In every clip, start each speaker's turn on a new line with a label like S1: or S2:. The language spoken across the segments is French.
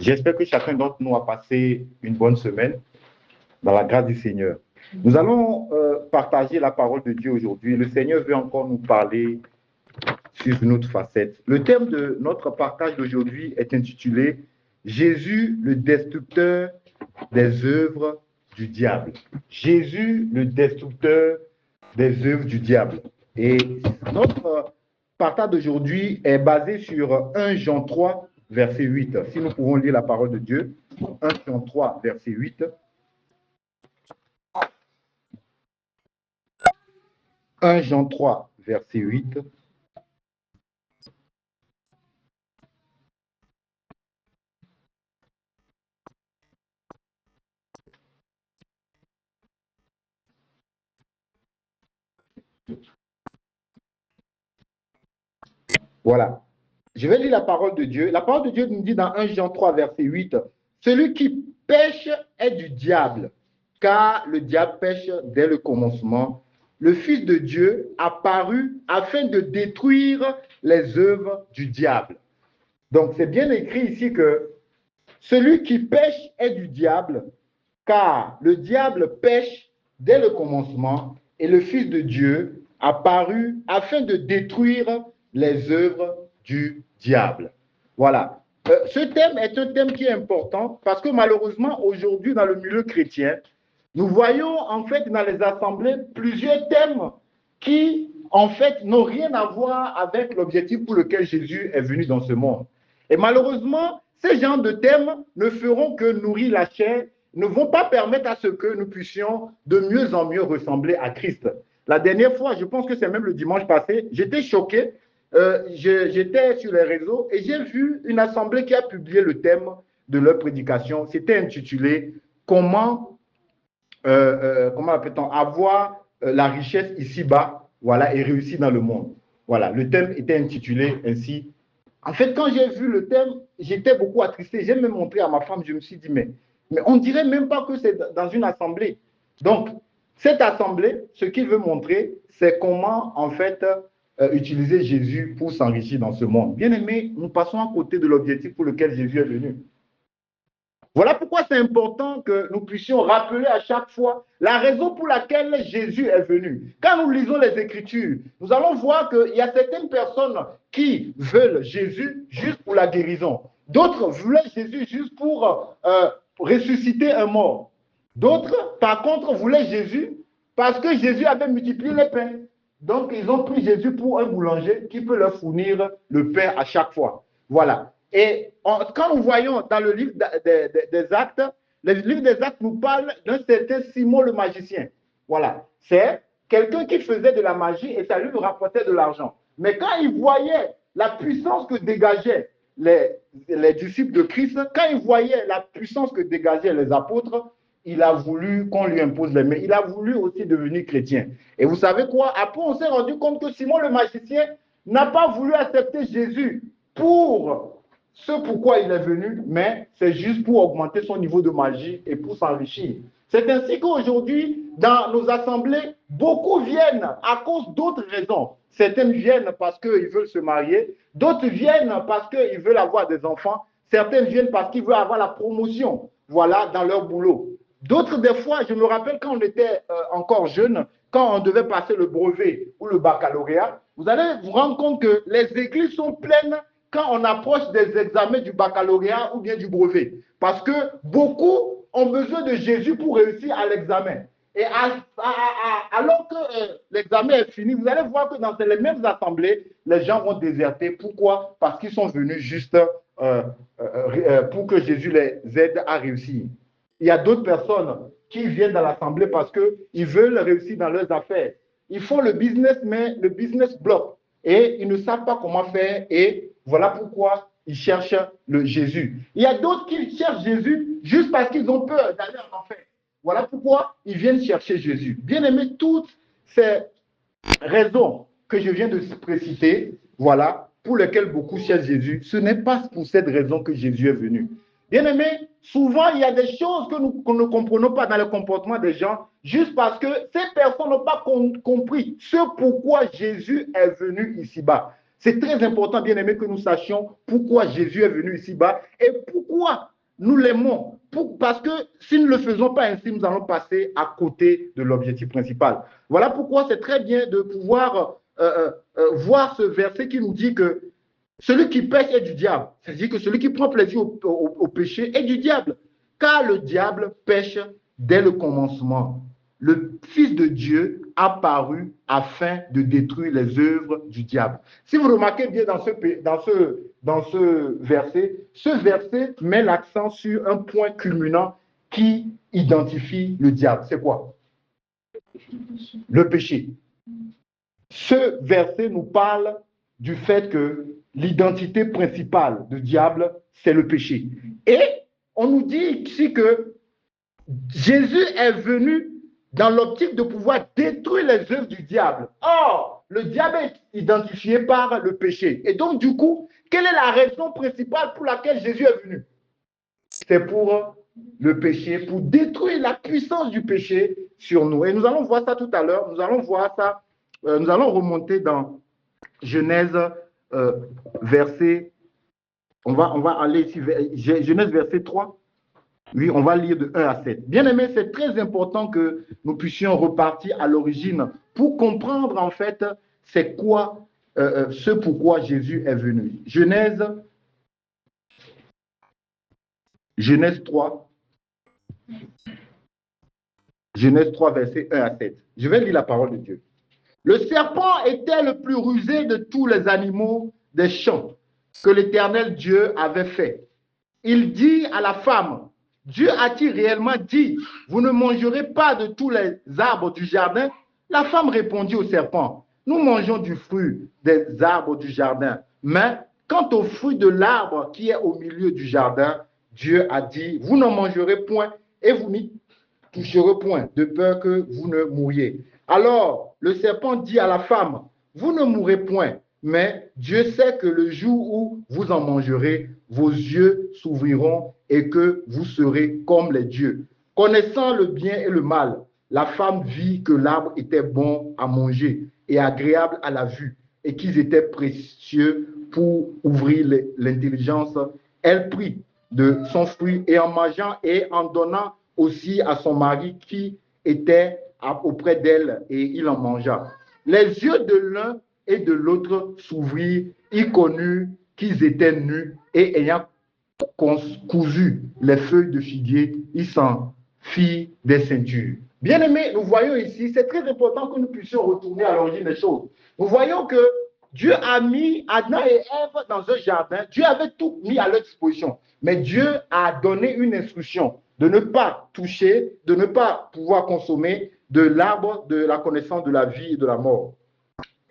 S1: J'espère que chacun d'entre nous a passé une bonne semaine dans la grâce du Seigneur. Nous allons partager la parole de Dieu aujourd'hui. Le Seigneur veut encore nous parler sur une autre facette. Le thème de notre partage d'aujourd'hui est intitulé « Jésus, le destructeur des œuvres du diable ». Jésus, le destructeur des œuvres du diable. Et notre partage d'aujourd'hui est basé sur 1 Jean 3, verset 8. Si nous pouvons lire la parole de Dieu, 1 Jean 3, verset 8. 1 Jean 3, verset 8. Voilà. Je vais lire la parole de Dieu. La parole de Dieu nous dit dans 1 Jean 3, verset 8, « Celui qui pêche est du diable, car le diable pêche dès le commencement. Le Fils de Dieu apparut afin de détruire les œuvres du diable. » Donc, c'est bien écrit ici que celui qui pêche est du diable, car le diable pêche dès le commencement, et le Fils de Dieu apparut afin de détruire les œuvres du diable. Voilà. Ce thème est un thème qui est important parce que malheureusement, aujourd'hui, dans le milieu chrétien, nous voyons en fait dans les assemblées plusieurs thèmes qui en fait n'ont rien à voir avec l'objectif pour lequel Jésus est venu dans ce monde. Et malheureusement, ces genres de thèmes ne feront que nourrir la chair, ne vont pas permettre à ce que nous puissions de mieux en mieux ressembler à Christ. La dernière fois, je pense que c'est même le dimanche passé, j'étais choqué. J'étais sur les réseaux et j'ai vu une assemblée qui a publié le thème de leur prédication. C'était intitulé « comment appelle-t-on avoir la richesse ici-bas, voilà, et réussir dans le monde ». Voilà, le thème était intitulé ainsi. En fait, quand j'ai vu le thème, j'étais beaucoup attristé. J'ai même montré à ma femme, je me suis dit, mais on dirait même pas que c'est dans une assemblée. Donc, cette assemblée, ce qu'il veut montrer, c'est comment, en fait, utiliser Jésus pour s'enrichir dans ce monde. Bien aimé, nous passons à côté de l'objectif pour lequel Jésus est venu. Voilà pourquoi c'est important que nous puissions rappeler à chaque fois la raison pour laquelle Jésus est venu. Quand nous lisons les Écritures, nous allons voir qu'il y a certaines personnes qui veulent Jésus juste pour la guérison. D'autres voulaient Jésus juste pour ressusciter un mort. D'autres, par contre, voulaient Jésus parce que Jésus avait multiplié les pains. Donc, ils ont pris Jésus pour un boulanger qui peut leur fournir le pain à chaque fois. Voilà. Et quand nous voyons dans le livre des Actes, le livre des Actes nous parle d'un certain Simon le magicien. Voilà. C'est quelqu'un qui faisait de la magie et ça lui rapportait de l'argent. Mais quand il voyait la puissance que dégageaient les disciples de Christ, quand il voyait la puissance que dégageaient les apôtres, il a voulu qu'on lui impose les mains. Il a voulu aussi devenir chrétien. Et vous savez quoi? Après, on s'est rendu compte que Simon le magicien n'a pas voulu accepter Jésus pour ce pourquoi il est venu, mais c'est juste pour augmenter son niveau de magie et pour s'enrichir. C'est ainsi qu'aujourd'hui, dans nos assemblées, beaucoup viennent à cause d'autres raisons. Certaines viennent parce qu'ils veulent se marier, d'autres viennent parce qu'ils veulent avoir des enfants, certaines viennent parce qu'ils veulent avoir la promotion, voilà, dans leur boulot. D'autres, des fois, je me rappelle quand on était encore jeune, quand on devait passer le brevet ou le baccalauréat, vous allez vous rendre compte que les églises sont pleines quand on approche des examens du baccalauréat ou bien du brevet. Parce que beaucoup ont besoin de Jésus pour réussir à l'examen. Et alors que l'examen est fini, vous allez voir que dans les mêmes assemblées, les gens vont déserter. Pourquoi? Parce qu'ils sont venus juste pour que Jésus les aide à réussir. Il y a d'autres personnes qui viennent dans l'assemblée parce qu'ils veulent réussir dans leurs affaires. Ils font le business, mais le business bloque. Et ils ne savent pas comment faire. Et voilà pourquoi ils cherchent le Jésus. Il y a d'autres qui cherchent Jésus juste parce qu'ils ont peur d'aller en enfer. Voilà pourquoi ils viennent chercher Jésus. Bien aimé, toutes ces raisons que je viens de préciter, voilà, pour lesquelles beaucoup cherchent Jésus, ce n'est pas pour cette raison que Jésus est venu. Bien aimé, souvent il y a des choses que nous ne comprenons pas dans le comportement des gens, juste parce que ces personnes n'ont pas compris ce pourquoi Jésus est venu ici-bas. C'est très important, bien aimé, que nous sachions pourquoi Jésus est venu ici-bas et pourquoi nous l'aimons. Parce que si nous ne le faisons pas ainsi, nous allons passer à côté de l'objectif principal. Voilà pourquoi c'est très bien de pouvoir voir ce verset qui nous dit que celui qui pêche est du diable. C'est-à-dire que celui qui prend plaisir au péché est du diable. Car le diable pêche dès le commencement. Le Fils de Dieu a paru afin de détruire les œuvres du diable. Si vous remarquez bien dans ce verset met l'accent sur un point culminant qui identifie le diable. C'est quoi? Le péché. Ce verset nous parle du fait que l'identité principale du diable, c'est le péché. Et on nous dit ici que Jésus est venu dans l'optique de pouvoir détruire les œuvres du diable. Or, le diable est identifié par le péché. Et donc, du coup, quelle est la raison principale pour laquelle Jésus est venu? C'est pour le péché, pour détruire la puissance du péché sur nous. Et nous allons voir ça tout à l'heure. Nous allons voir ça. Nous allons remonter dans Genèse verset. On va aller ici, Genèse verset 3. Oui, on va lire de 1 à 7. Bien aimé, c'est très important que nous puissions repartir à l'origine pour comprendre en fait c'est quoi ce pourquoi Jésus est venu. Genèse 3. Genèse 3, verset 1 à 7. Je vais lire la parole de Dieu. Le serpent était le plus rusé de tous les animaux des champs que l'Éternel Dieu avait fait. Il dit à la femme, Dieu a-t-il réellement dit, vous ne mangerez pas de tous les arbres du jardin? La femme répondit au serpent, nous mangeons du fruit des arbres du jardin, mais quant au fruit de l'arbre qui est au milieu du jardin, Dieu a dit, vous n'en mangerez point et vous n'y toucherez point, de peur que vous ne mouriez. Alors le serpent dit à la femme, vous ne mourrez point, mais Dieu sait que le jour où vous en mangerez, vos yeux s'ouvriront et que vous serez comme les dieux. Connaissant le bien et le mal, la femme vit que l'arbre était bon à manger et agréable à la vue et qu'ils étaient précieux pour ouvrir l'intelligence. Elle prit de son fruit et en mangeant et en donnant aussi à son mari qui était auprès d'elle et il en mangea. Les yeux de l'un et de l'autre s'ouvrirent, ils connurent qu'ils étaient nus et ayant cousu les feuilles de figuier, ils s'en firent des ceintures. Bien aimés, nous voyons ici, c'est très important que nous puissions retourner à l'origine des choses. Nous voyons que Dieu a mis Adam et Ève dans un jardin. Dieu avait tout mis à leur disposition. Mais Dieu a donné une instruction de ne pas toucher, de ne pas pouvoir consommer de l'arbre de la connaissance de la vie et de la mort.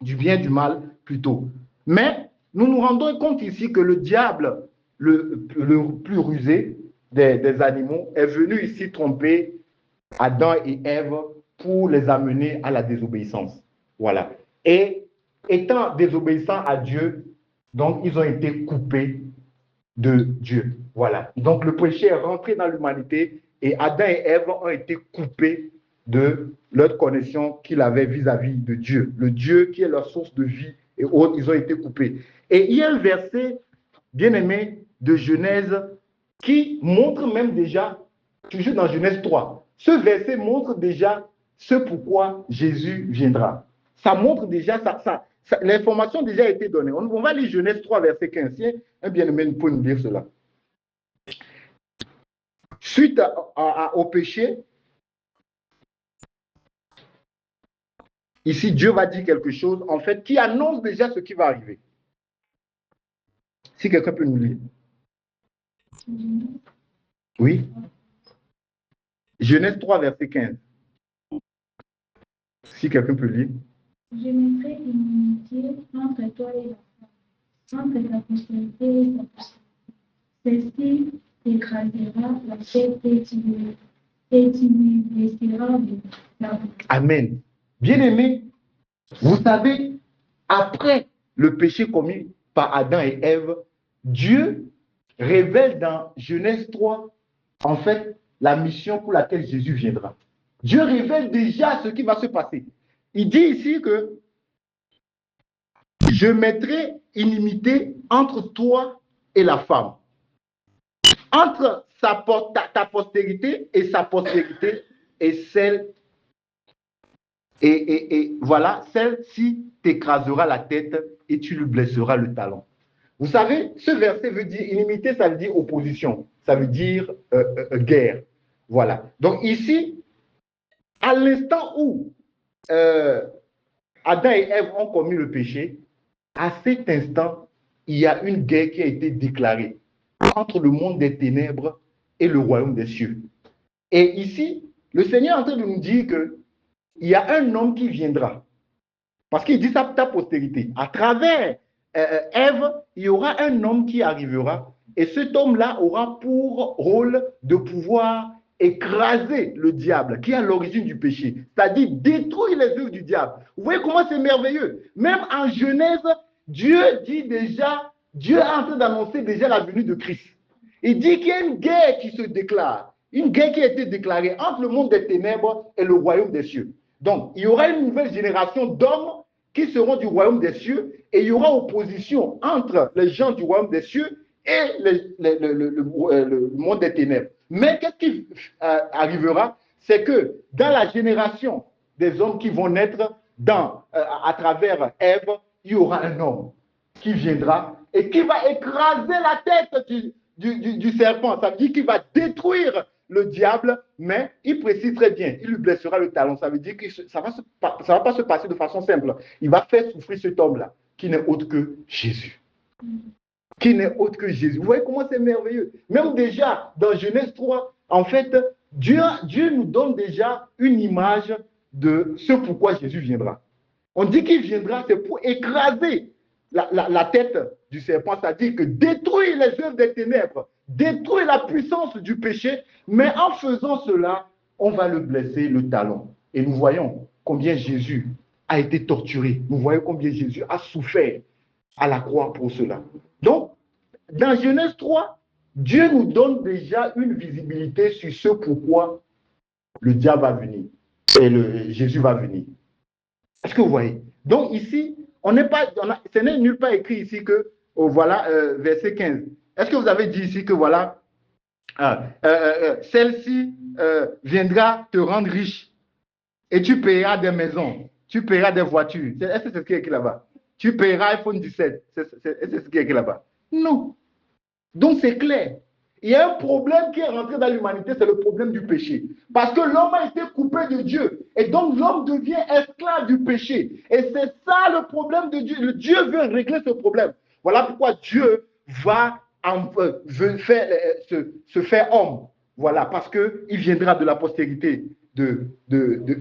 S1: Du bien, du mal plutôt. Mais nous nous rendons compte ici que le diable, le plus rusé des animaux, est venu ici tromper Adam et Ève pour les amener à la désobéissance. Voilà. Et étant désobéissants à Dieu, donc ils ont été coupés de Dieu. Voilà. Donc le péché est rentré dans l'humanité et Adam et Ève ont été coupés de leur connexion qu'ils avaient vis-à-vis de Dieu. Le Dieu qui est leur source de vie et autres, ils ont été coupés. Et il y a un verset, bien aimé, de Genèse qui montre même déjà, toujours dans Genèse 3, ce verset montre déjà ce pourquoi Jésus viendra. Ça montre déjà, l'information a déjà été donnée. On va lire Genèse 3, verset 15. Si un bien-aimé peut nous dire cela. Suite au péché, ici Dieu va dire quelque chose, en fait, qui annonce déjà ce qui va arriver. Si quelqu'un peut nous lire. Oui. Genèse 3, verset 15. Si quelqu'un peut lire.
S2: Je mettrai une inimitié entre toi et la femme, entre ta postérité et ta postérité. Celle-ci t'écrasera la tête et tu lui blesseras la bouche.
S1: Amen. Bien-aimé, vous savez, après le péché commis par Adam et Ève, Dieu révèle dans Genèse 3, en fait, la mission pour laquelle Jésus viendra. Dieu révèle déjà ce qui va se passer. Il dit ici que je mettrai inimité entre toi et la femme, entre ta postérité et sa postérité, et celle, et voilà, celle-ci t'écrasera la tête et tu lui blesseras le talon. Vous savez, ce verset veut dire inimité, ça veut dire opposition, ça veut dire guerre. Voilà. Donc ici, à l'instant où Adam et Ève ont commis le péché, à cet instant, il y a une guerre qui a été déclarée entre le monde des ténèbres et le royaume des cieux. Et ici, le Seigneur est en train de nous dire qu'il y a un homme qui viendra. Parce qu'il dit ça pour ta postérité. À travers Ève, il y aura un homme qui arrivera. Et cet homme-là aura pour rôle de pouvoir écraser le diable qui est à l'origine du péché. C'est-à-dire détruire les œuvres du diable. Vous voyez comment c'est merveilleux. Même en Genèse, Dieu est en train d'annoncer déjà la venue de Christ. Il dit qu'il y a une guerre qui se déclare. Une guerre qui a été déclarée entre le monde des ténèbres et le royaume des cieux. Donc, il y aura une nouvelle génération d'hommes qui seront du royaume des cieux et il y aura opposition entre les gens du royaume des cieux et le monde des ténèbres. Mais qu'est-ce qui arrivera? C'est que dans la génération des hommes qui vont naître à travers Ève, il y aura un homme qui viendra et qui va écraser la tête du serpent. Ça veut dire qu'il va détruire le diable, mais il précise très bien, il lui blessera le talon. Ça veut dire que ça va pas se passer de façon simple. Il va faire souffrir cet homme-là, qui n'est autre que Jésus. Qui n'est autre que Jésus. Vous voyez comment c'est merveilleux. Même déjà, dans Genèse 3, en fait, Dieu nous donne déjà une image de ce pourquoi Jésus viendra. On dit qu'il viendra, c'est pour écraser la tête du serpent, c'est-à-dire que détruire les œuvres des ténèbres, détruire la puissance du péché, mais en faisant cela, on va le blesser le talon. Et nous voyons combien Jésus a été torturé. Nous voyons combien Jésus a souffert à la croix pour cela. Donc, dans Genèse 3, Dieu nous donne déjà une visibilité sur ce pourquoi le diable va venir et Jésus va venir. Est-ce que vous voyez? Donc ici, ce n'est nulle part écrit ici que, voilà, verset 15. Est-ce que vous avez dit ici que, voilà, celle-ci viendra te rendre riche et tu payeras des maisons, tu payeras des voitures. Est-ce que c'est ce qui est écrit là-bas? Tu payeras iPhone 17. Est-ce que c'est ce qui est écrit là-bas? Non. Donc c'est clair. Il y a un problème qui est rentré dans l'humanité, c'est le problème du péché. Parce que l'homme a été coupé de Dieu. Et donc l'homme devient esclave du péché. Et c'est ça le problème de Dieu. Dieu veut régler ce problème. Voilà pourquoi Dieu veut se faire homme. Voilà, parce qu'il viendra de la postérité de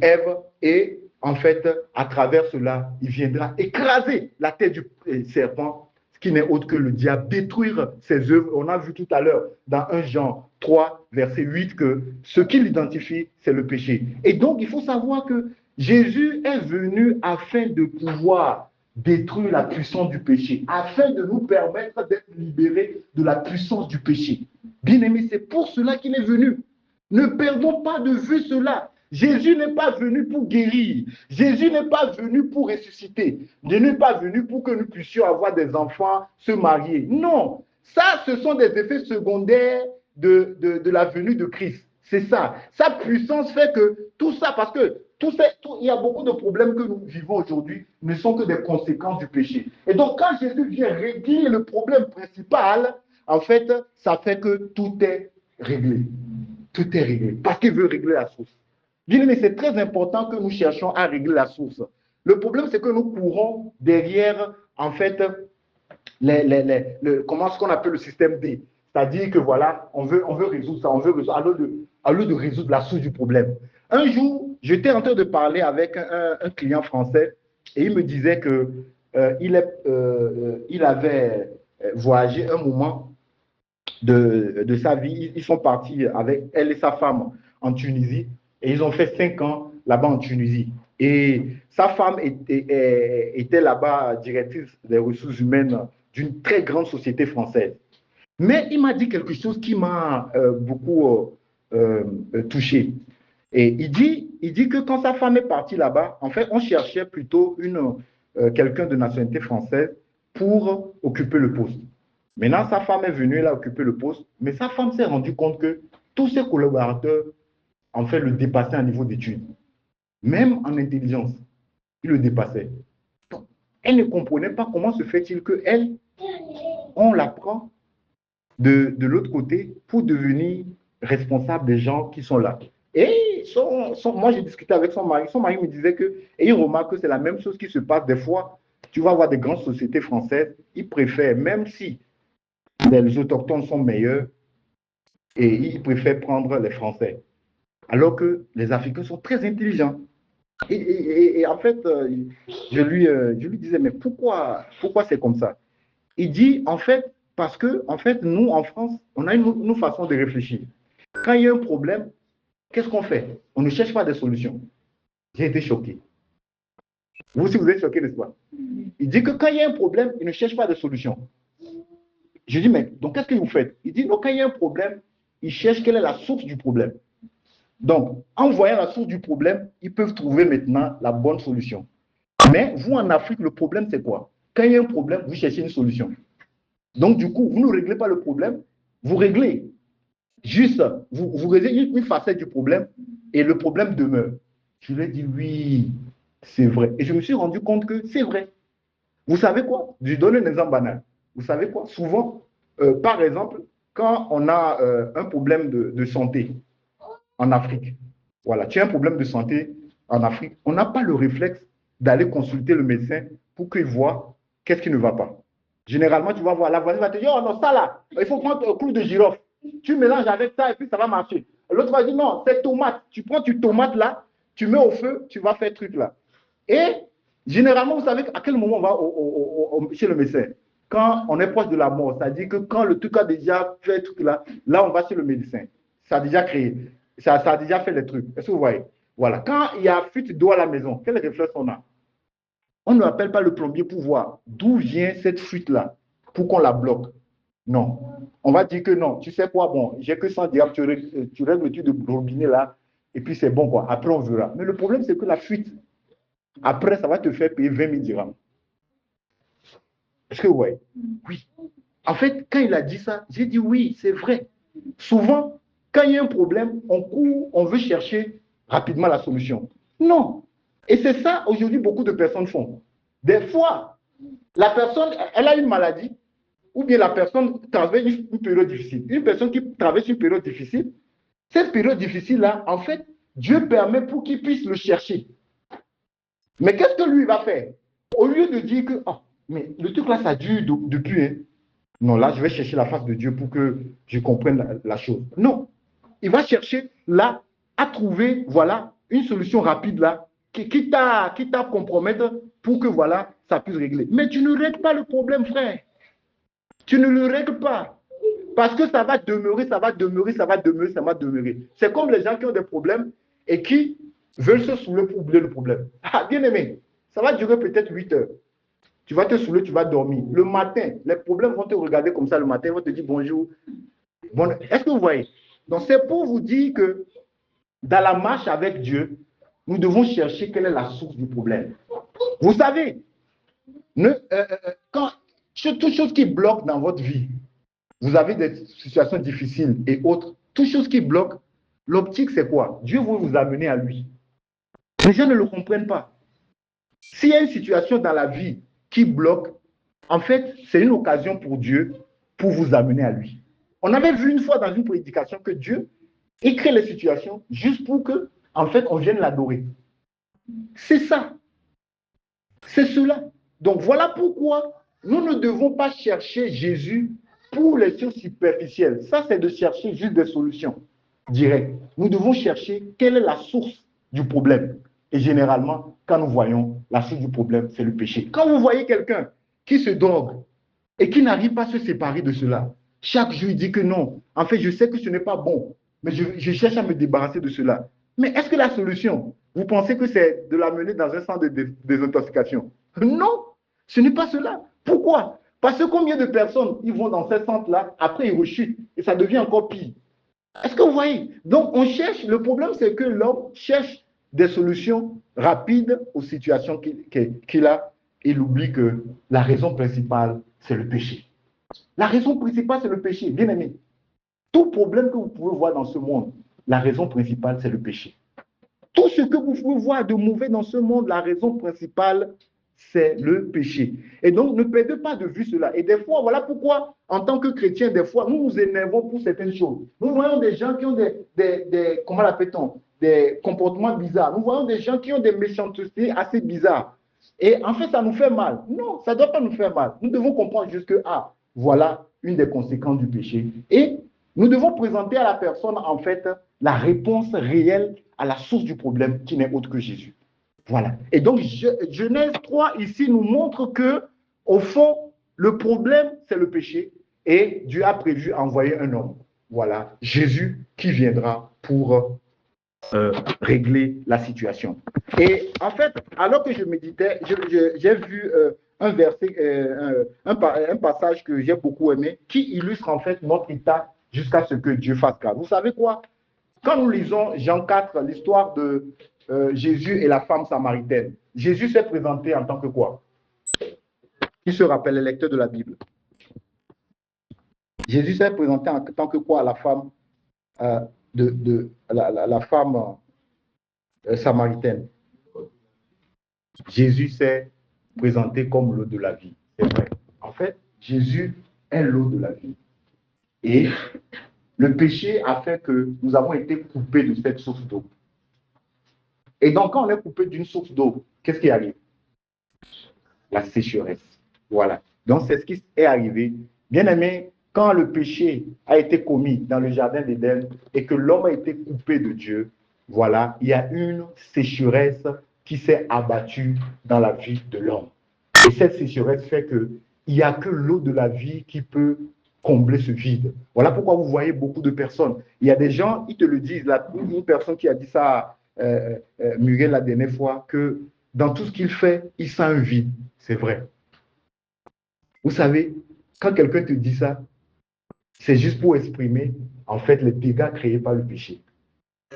S1: Ève et en fait, à travers cela, il viendra écraser la tête du serpent, qui n'est autre que le diable, détruire ses œuvres. On a vu tout à l'heure dans 1 Jean 3, verset 8, que ce qui l'identifie, c'est le péché. Et donc, il faut savoir que Jésus est venu afin de pouvoir détruire la puissance du péché, afin de nous permettre d'être libérés de la puissance du péché. Bien-aimés, c'est pour cela qu'il est venu. Ne perdons pas de vue cela. Jésus n'est pas venu pour guérir. Jésus n'est pas venu pour ressusciter. Il n'est pas venu pour que nous puissions avoir des enfants, se marier. Non, ça, ce sont des effets secondaires de la venue de Christ. C'est ça. Sa puissance fait que tout ça, parce que il y a beaucoup de problèmes que nous vivons aujourd'hui, ne sont que des conséquences du péché. Et donc, quand Jésus vient régler le problème principal, en fait, ça fait que tout est réglé. Tout est réglé. Parce qu'il veut régler la source. Bien aimé, c'est très important que nous cherchions à régler la source. Le problème, c'est que nous courons derrière, en fait, comment ce qu'on appelle le système D. C'est-à-dire que voilà, on veut résoudre ça, au lieu de résoudre la source du problème. Un jour, j'étais en train de parler avec un client français et il me disait que il avait voyagé un moment de sa vie. Ils sont partis avec elle et sa femme en Tunisie et ils ont fait 5 ans là-bas en Tunisie. Et sa femme était là-bas directrice des ressources humaines d'une très grande société française. Mais il m'a dit quelque chose qui m'a beaucoup touché. Et il dit que quand sa femme est partie là-bas, en fait, on cherchait plutôt quelqu'un de nationalité française pour occuper le poste. Maintenant, sa femme est venue, elle a occupé le poste, mais sa femme s'est rendue compte que tous ses collaborateurs, en fait, le dépassaient à niveau d'études. Même en intelligence, ils le dépassaient. Donc, elle ne comprenait pas comment se fait-il qu'elle, on la prend de l'autre côté pour devenir responsable des gens qui sont là. Et moi, j'ai discuté avec son mari. Son mari me disait que, et il remarque que c'est la même chose qui se passe des fois. Tu vas voir des grandes sociétés françaises, ils préfèrent, même si les autochtones sont meilleurs, et ils préfèrent prendre les Français. Alors que les Africains sont très intelligents. Et en fait, je lui disais, mais pourquoi c'est comme ça? Il dit, en fait, parce que, en fait, nous, en France, on a une façon de réfléchir. Quand il y a un problème, qu'est-ce qu'on fait? On ne cherche pas des solutions. J'ai été choqué. Vous aussi, vous êtes choqué, n'est-ce pas? Il dit que quand il y a un problème, il ne cherche pas de solution. Je dis, mais donc qu'est-ce que vous faites? Il dit, non, quand il y a un problème, il cherche quelle est la source du problème. Donc, en voyant la source du problème, ils peuvent trouver maintenant la bonne solution. Mais vous, en Afrique, le problème, c'est quoi? Quand il y a un problème, vous cherchez une solution. Donc, du coup, vous ne réglez pas le problème, vous réglez juste, vous réglez une facette du problème et le problème demeure. Je lui ai dit, oui, c'est vrai. Et je me suis rendu compte que c'est vrai. Vous savez quoi? Je donne un exemple banal. Vous savez quoi? Souvent, par exemple, quand on a un problème de santé en Afrique, voilà, tu as un problème de santé en Afrique, on n'a pas le réflexe d'aller consulter le médecin pour qu'il voit qu'est-ce qui ne va pas. Généralement, tu vas voir, la voisine va te dire, oh non, ça là, il faut prendre un clou de girofle. Tu mélanges avec ça et puis ça va marcher. L'autre va dire, non, c'est tomate. Tu prends tu tomates là, tu mets au feu, tu vas faire truc là. Et généralement, vous savez à quel moment on va chez le médecin? Quand on est proche de la mort, c'est-à-dire que quand le truc a déjà fait truc là, là on va chez le médecin. Ça a déjà créé, ça a déjà fait les trucs. Est-ce que vous voyez? Voilà. Quand il y a fuite d'eau à la maison, quel réflexe on a? On ne appelle pas le plombier pour voir d'où vient cette fuite-là, pour qu'on la bloque. Non. On va dire que non. Tu sais quoi? Bon, j'ai que 100 dirhams, tu règles le truc de robinet là, et puis c'est bon quoi. Après, on verra. Mais le problème, c'est que la fuite, après, ça va te faire payer 20 000 dirhams. Est-ce que vous voyez? Oui. En fait, quand il a dit ça, j'ai dit oui, c'est vrai. Souvent, quand il y a un problème, on court, on veut chercher rapidement la solution. Non. Et c'est ça, aujourd'hui, beaucoup de personnes font. Des fois, la personne, elle a une maladie, ou bien la personne traverse une période difficile. Une personne qui traverse une période difficile, cette période difficile-là, en fait, Dieu permet pour qu'il puisse le chercher. Mais qu'est-ce que lui va faire? Au lieu de dire que, oh, mais le truc là, ça dure depuis, hein. Non, là, je vais chercher la face de Dieu pour que je comprenne la chose. Non, il va chercher là à trouver, voilà, une solution rapide là, qui t'a compromettre pour que, voilà, ça puisse régler. Mais tu ne règles pas le problème, frère. Tu ne le règles pas. Parce que ça va demeurer, ça va demeurer, ça va demeurer, ça va demeurer. C'est comme les gens qui ont des problèmes et qui veulent se saouler pour oublier le problème. Ah, bien aimé, ça va durer peut-être 8 heures. Tu vas te saouler, tu vas dormir. Le matin, les problèmes vont te regarder comme ça le matin, ils vont te dire bonjour. Bon, est-ce que vous voyez? Donc, c'est pour vous dire que dans la marche avec Dieu, nous devons chercher quelle est la source du problème. Vous savez, quand toute chose qui bloque dans votre vie, vous avez des situations difficiles et autres, toute chose qui bloque, l'optique, c'est quoi? Dieu veut vous amener à lui. Les gens ne le comprennent pas. S'il y a une situation dans la vie qui bloque, en fait, c'est une occasion pour Dieu pour vous amener à lui. On avait vu une fois dans une prédication que Dieu, il crée les situations juste pour que, en fait, on vienne l'adorer. C'est ça. C'est cela. Donc, voilà pourquoi nous ne devons pas chercher Jésus pour les choses superficielles. Ça, c'est de chercher juste des solutions directes. Nous devons chercher quelle est la source du problème. Et généralement, quand nous voyons la source du problème, c'est le péché. Quand vous voyez quelqu'un qui se drogue et qui n'arrive pas à se séparer de cela, chaque jour il dit que non, en fait, je sais que ce n'est pas bon, mais je cherche à me débarrasser de cela. Mais est-ce que la solution, vous pensez que c'est de l'amener dans un centre de désintoxication? Non, ce n'est pas cela. Pourquoi? Parce que combien de personnes ils vont dans ces centres-là, après ils rechutent et ça devient encore pire. Est-ce que vous voyez? Donc on cherche, le problème c'est que l'homme cherche des solutions rapides aux situations qu'il a il oublie que la raison principale, c'est le péché. La raison principale, c'est le péché, bien aimé. Tout problème que vous pouvez voir dans ce monde, la raison principale, c'est le péché. Tout ce que vous pouvez voir de mauvais dans ce monde, la raison principale, c'est le péché. Et donc, ne perdez pas de vue cela. Et des fois, voilà pourquoi, en tant que chrétiens, des fois, nous nous énervons pour certaines choses. Nous voyons des gens qui ont comment l'appelle-t-on, des comportements bizarres. Nous voyons des gens qui ont des méchancetés assez bizarres. Et en fait, ça nous fait mal. Non, ça ne doit pas nous faire mal. Nous devons comprendre juste que, voilà une des conséquences du péché. Et nous devons présenter à la personne, en fait, la réponse réelle à la source du problème qui n'est autre que Jésus. Voilà. Et donc, Genèse 3, ici, nous montre que, au fond, le problème, c'est le péché. Et Dieu a prévu envoyer un homme. Voilà. Jésus qui viendra pour régler la situation. Et en fait, alors que je méditais, j'ai vu un verset, un passage que j'ai beaucoup aimé, qui illustre en fait notre état jusqu'à ce que Dieu fasse grâce. Vous savez quoi? Quand nous lisons Jean 4, l'histoire de Jésus et la femme samaritaine, Jésus s'est présenté en tant que quoi? Qui se rappelle, les lecteurs de la Bible? Jésus s'est présenté en tant que quoi à la femme, la femme samaritaine? Jésus s'est présenté comme l'eau de la vie. C'est vrai. En fait, Jésus est l'eau de la vie. Et le péché a fait que nous avons été coupés de cette source d'eau. Et donc, quand on est coupé d'une source d'eau, qu'est-ce qui arrive? La sécheresse. Voilà. Donc, c'est ce qui est arrivé. Bien aimé, quand le péché a été commis dans le jardin d'Éden et que l'homme a été coupé de Dieu, voilà, il y a une sécheresse qui s'est abattue dans la vie de l'homme. Et cette sécheresse fait qu'il n'y a que l'eau de la vie qui peut combler ce vide. Voilà pourquoi vous voyez beaucoup de personnes. Il y a des gens, ils te le disent, une personne qui a dit ça à Muriel la dernière fois, que dans tout ce qu'il fait, il sent un vide. C'est vrai. Vous savez, quand quelqu'un te dit ça, c'est juste pour exprimer, en fait, les dégâts créés par le péché.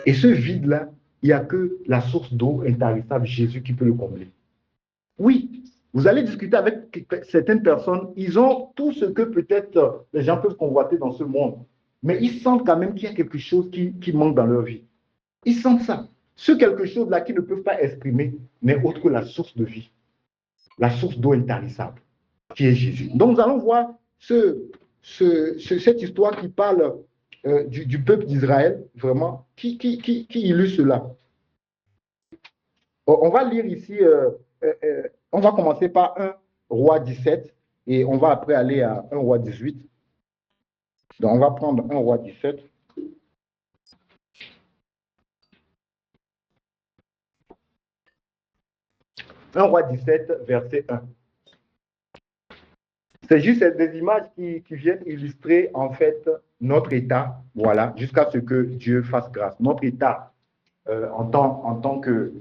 S1: Et ce vide-là, il n'y a que la source d'eau intarissable, Jésus, qui peut le combler. Oui, vous allez discuter avec certaines personnes, ils ont tout ce que peut-être les gens peuvent convoiter dans ce monde, mais ils sentent quand même qu'il y a quelque chose qui manque dans leur vie. Ils sentent ça. Ce quelque chose-là qu'ils ne peuvent pas exprimer n'est autre que la source de vie, la source d'eau intarissable, qui est Jésus. Donc nous allons voir cette histoire qui parle du peuple d'Israël, vraiment, qui illustre cela. On va lire ici, on va commencer par 1 roi 17 et on va après aller à 1 roi 18. Donc on va prendre 1 roi 17. Un roi 17, verset 1. C'est juste des images qui viennent illustrer en fait notre état, voilà, jusqu'à ce que Dieu fasse grâce. Notre état en tant que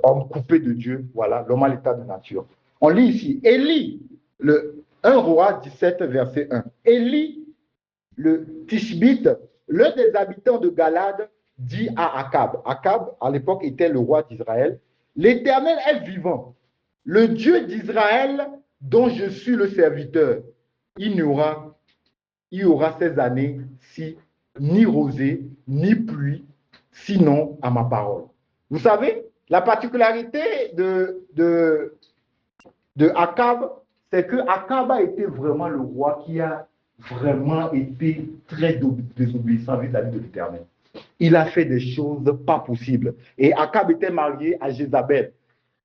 S1: homme coupé de Dieu, voilà, l'homme à l'état de nature. On lit ici, Élie, le 1 roi 17, verset 1. Élie, le Tishbite, l'un des habitants de Galade, dit à Akab. Akab, à l'époque, était le roi d'Israël. L'Éternel est vivant. Le Dieu d'Israël, dont je suis le serviteur, il y aura ces années si ni rosée, ni pluie, sinon à ma parole. Vous savez, la particularité de Akab, c'est que Akab a été vraiment le roi qui a vraiment été très désobéissant vis-à-vis de l'Éternel. Il a fait des choses pas possibles. Et Akab était marié à Jézabel.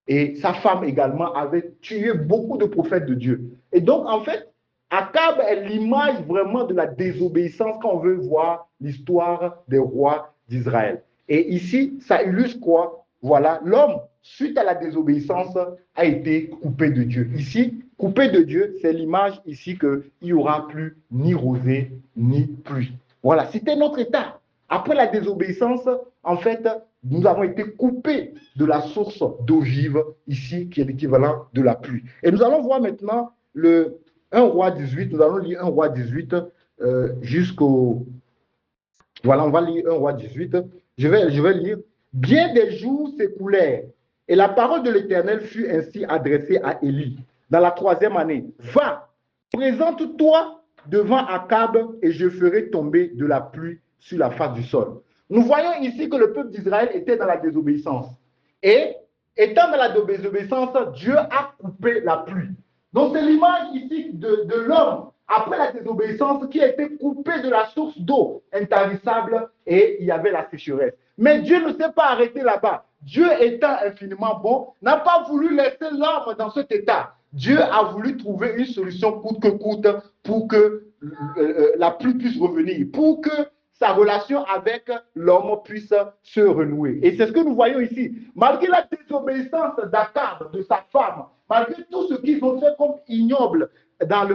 S1: Et sa femme également avait tué beaucoup de prophètes de Dieu. Et donc, en fait, Akab est l'image vraiment de la désobéissance quand on veut voir l'histoire des rois d'Israël. Et ici, ça illustre quoi? Voilà, l'homme, suite à la désobéissance, a été coupé de Dieu. Ici, coupé de Dieu, c'est l'image ici qu'il n'y aura plus ni rosée, ni pluie. Voilà, c'était notre état. Après la désobéissance, en fait, nous avons été coupés de la source d'eau vive, ici, qui est l'équivalent de la pluie. Et nous allons voir maintenant le 1 roi 18, nous allons lire 1 roi 18 jusqu'au... Voilà, on va lire 1 roi 18. Je vais lire. Bien des jours s'écoulèrent, Et la parole de l'Éternel fut ainsi adressée à Élie dans la 3e année. Va, présente-toi devant Akab et je ferai tomber de la pluie sur la face du sol. Nous voyons ici que le peuple d'Israël était dans la désobéissance. Et étant dans la désobéissance, Dieu a coupé la pluie. Donc c'est l'image ici de l'homme après la désobéissance qui a été coupé de la source d'eau intarissable et il y avait la sécheresse. Mais Dieu ne s'est pas arrêté là-bas. Dieu étant infiniment bon, n'a pas voulu laisser l'homme dans cet état. Dieu a voulu trouver une solution coûte que coûte pour que la pluie puisse revenir, pour que sa relation avec l'homme puisse se renouer. Et c'est ce que nous voyons ici. Malgré la désobéissance d'Akab, de sa femme, malgré tout ce qu'ils ont fait comme ignoble étant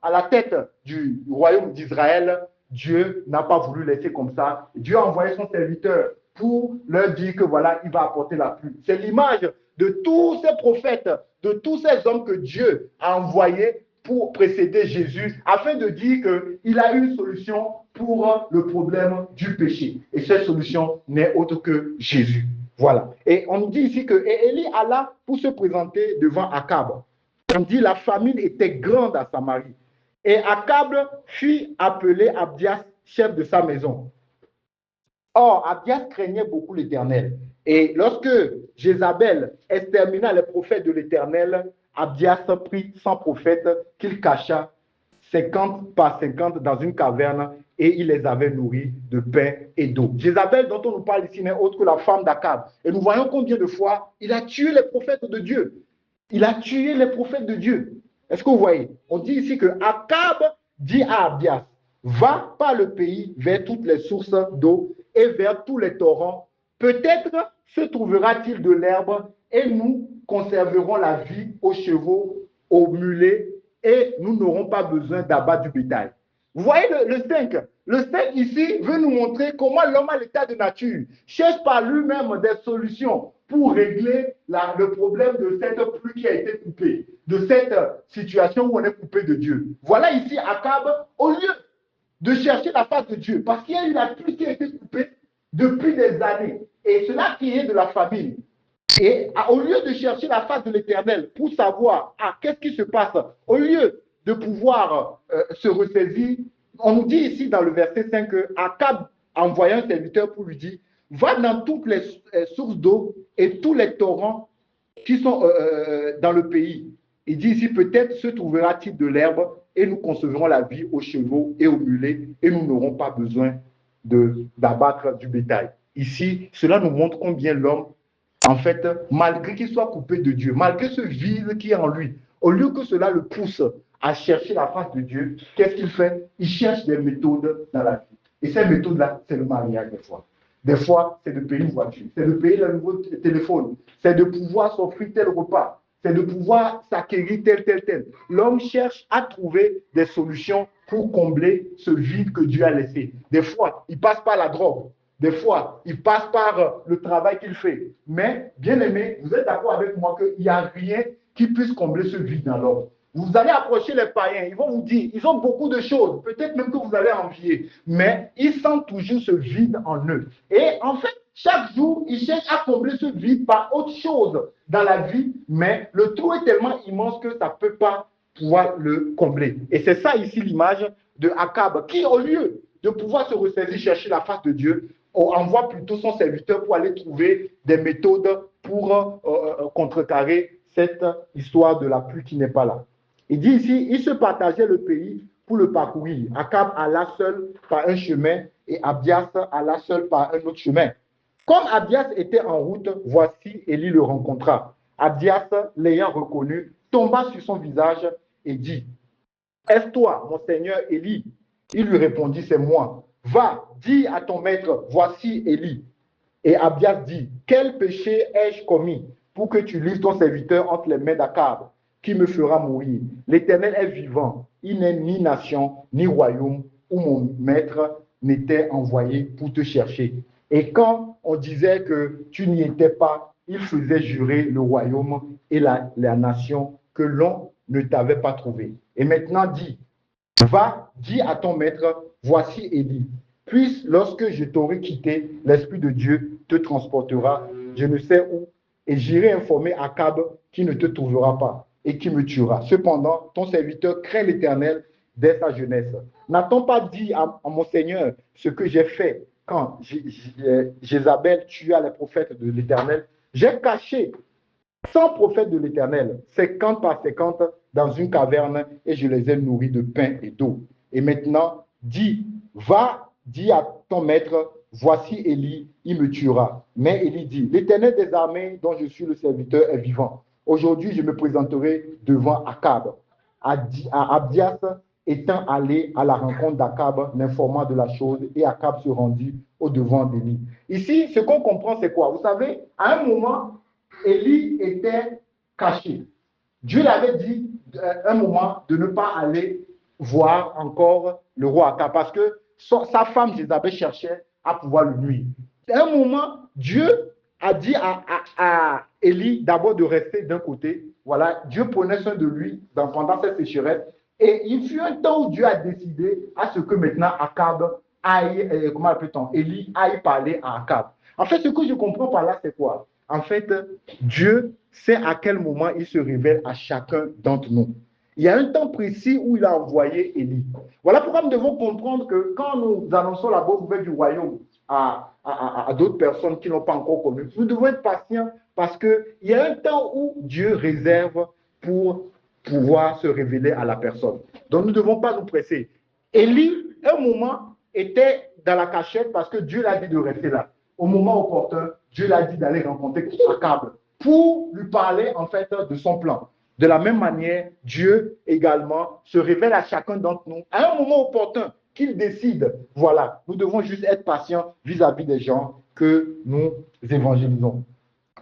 S1: à la tête du royaume d'Israël, Dieu n'a pas voulu laisser comme ça. Dieu a envoyé son serviteur pour leur dire que voilà, il va apporter la pluie. C'est l'image de tous ces prophètes, de tous ces hommes que Dieu a envoyés pour précéder Jésus, afin de dire qu'il a une solution pour le problème du péché. Et cette solution n'est autre que Jésus. Voilà. Et on nous dit ici que Élie alla pour se présenter devant Akab. On dit la famine était grande à Samarie. Et Akab fut appelé Abdias, chef de sa maison. Or, Abdias craignait beaucoup l'Éternel. Et lorsque Jézabel extermina les prophètes de l'Éternel, Abdias prit 100 prophètes qu'il cacha 50 par 50 dans une caverne et il les avait nourris de pain et d'eau. Jézabel, dont on nous parle ici, n'est autre que la femme d'Akab. Et nous voyons combien de fois il a tué les prophètes de Dieu. Il a tué les prophètes de Dieu. Est-ce que vous voyez? On dit ici que Akab dit à Abdias, va par le pays vers toutes les sources d'eau et vers tous les torrents. Peut-être se trouvera-t-il de l'herbe et nous conserverons la vie aux chevaux, aux mulets et nous n'aurons pas besoin d'abattre du bétail. Vous voyez le 5. Le 5 ici veut nous montrer comment l'homme à l'état de nature cherche par lui-même des solutions pour régler le problème de cette pluie qui a été coupée, de cette situation où on est coupé de Dieu. Voilà ici Akab, au lieu de chercher la face de Dieu, parce qu'il y a eu la pluie qui a été coupée depuis des années, et cela a créé de la famine. Et au lieu de chercher la face de l'Éternel pour savoir qu'est-ce qui se passe, au lieu de pouvoir se ressaisir, on nous dit ici dans le verset 5 que Akab envoya un serviteur pour lui dire, va dans toutes les sources d'eau et tous les torrents qui sont dans le pays. Il dit ici, peut-être se trouvera-t-il de l'herbe et nous concevrons la vie aux chevaux et aux mulets et nous n'aurons pas besoin d'abattre du bétail. Ici, cela nous montre combien l'homme, en fait, malgré qu'il soit coupé de Dieu, malgré ce vide qui est en lui, au lieu que cela le pousse à chercher la face de Dieu, qu'est-ce qu'il fait? Il cherche des méthodes dans la vie. Et ces méthodes-là, c'est le mariage des fois. Des fois, c'est de payer une voiture, c'est de payer le nouveau téléphone, c'est de pouvoir s'offrir tel repas, c'est de pouvoir s'acquérir tel. L'homme cherche à trouver des solutions pour combler ce vide que Dieu a laissé. Des fois, il passe par la drogue. Des fois, il passe par le travail qu'il fait. Mais, bien aimé, vous êtes d'accord avec moi qu'il n'y a rien qui puisse combler ce vide dans l'homme. Vous allez approcher les païens, ils vont vous dire, ils ont beaucoup de choses, peut-être même que vous allez envier, mais ils sentent toujours ce vide en eux. Et en fait, chaque jour, ils cherchent à combler ce vide par autre chose dans la vie, mais le trou est tellement immense que ça ne peut pas pouvoir le combler. Et c'est ça ici l'image de Akab, qui au lieu de pouvoir se ressaisir, chercher la face de Dieu, envoie plutôt son serviteur pour aller trouver des méthodes pour contrecarrer cette histoire de la pluie qui n'est pas là. Il dit ici, il se partageait le pays pour le parcourir. Akab alla seul par un chemin et Abdias alla seul par un autre chemin. Comme Abdias était en route, voici Élie le rencontra. Abdias, l'ayant reconnu, tomba sur son visage et dit, « Est-ce toi, mon seigneur Élie ?» Il lui répondit, « C'est moi. Va, dis à ton maître, voici Élie. » Et Abdias dit, « Quel péché ai-je commis pour que tu livres ton serviteur entre les mains d'Akab, qui me fera mourir? L'Éternel est vivant. Il n'est ni nation, ni royaume où mon maître n'était envoyé pour te chercher. » Et quand on disait que tu n'y étais pas, il faisait jurer le royaume et la nation que l'on ne t'avait pas trouvé. Et maintenant dis, va, dis à ton maître, voici Élie. Puis, lorsque je t'aurai quitté, l'Esprit de Dieu te transportera je ne sais où, et j'irai informer Akab qui ne te trouvera pas et qui me tuera. Cependant, ton serviteur craint l'Éternel dès sa jeunesse. N'a-t-on pas dit à mon Seigneur ce que j'ai fait quand Jézabel tua les prophètes de l'Éternel? J'ai caché 100 prophètes de l'Éternel, 50 par 50, dans une caverne, et je les ai nourris de pain et d'eau. Et maintenant, dis, va, dis à ton maître, voici Élie, il me tuera. Mais Élie dit, l'Éternel des armées dont je suis le serviteur est vivant. Aujourd'hui, je me présenterai devant Akab. Abdias étant allé à la rencontre d'Akab, l'informant de la chose, et Akab se rendit au devant d'Élie. Ici, ce qu'on comprend, c'est quoi? Vous savez, à un moment, Élie était caché. Dieu l'avait dit un moment de ne pas aller voir encore le roi Akab parce que sa femme Jézabel cherchait à pouvoir le nuire. À un moment, Dieu a dit à Élie d'abord de rester d'un côté. Voilà, Dieu prenait soin de lui pendant cette sécheresse. Et il fut un temps où Dieu a décidé à ce que maintenant Akab aille, comment appelle-t-on, Élie aille parler à Akab. En fait, ce que je comprends par là, c'est quoi? En fait, Dieu sait à quel moment il se révèle à chacun d'entre nous. Il y a un temps précis où il a envoyé Élie. Voilà pourquoi nous devons comprendre que quand nous annonçons la bonne nouvelle du royaume à d'autres personnes qui n'ont pas encore connu, nous devons être patients parce qu'il y a un temps où Dieu réserve pour pouvoir se révéler à la personne. Donc nous ne devons pas nous presser. Élie, un moment, était dans la cachette parce que Dieu l'a dit de rester là. Au moment opportun, Dieu l'a dit d'aller rencontrer Akab pour lui parler en fait de son plan. De la même manière, Dieu également se révèle à chacun d'entre nous à un moment opportun qu'il décide. Voilà, nous devons juste être patients vis-à-vis des gens que nous évangélisons.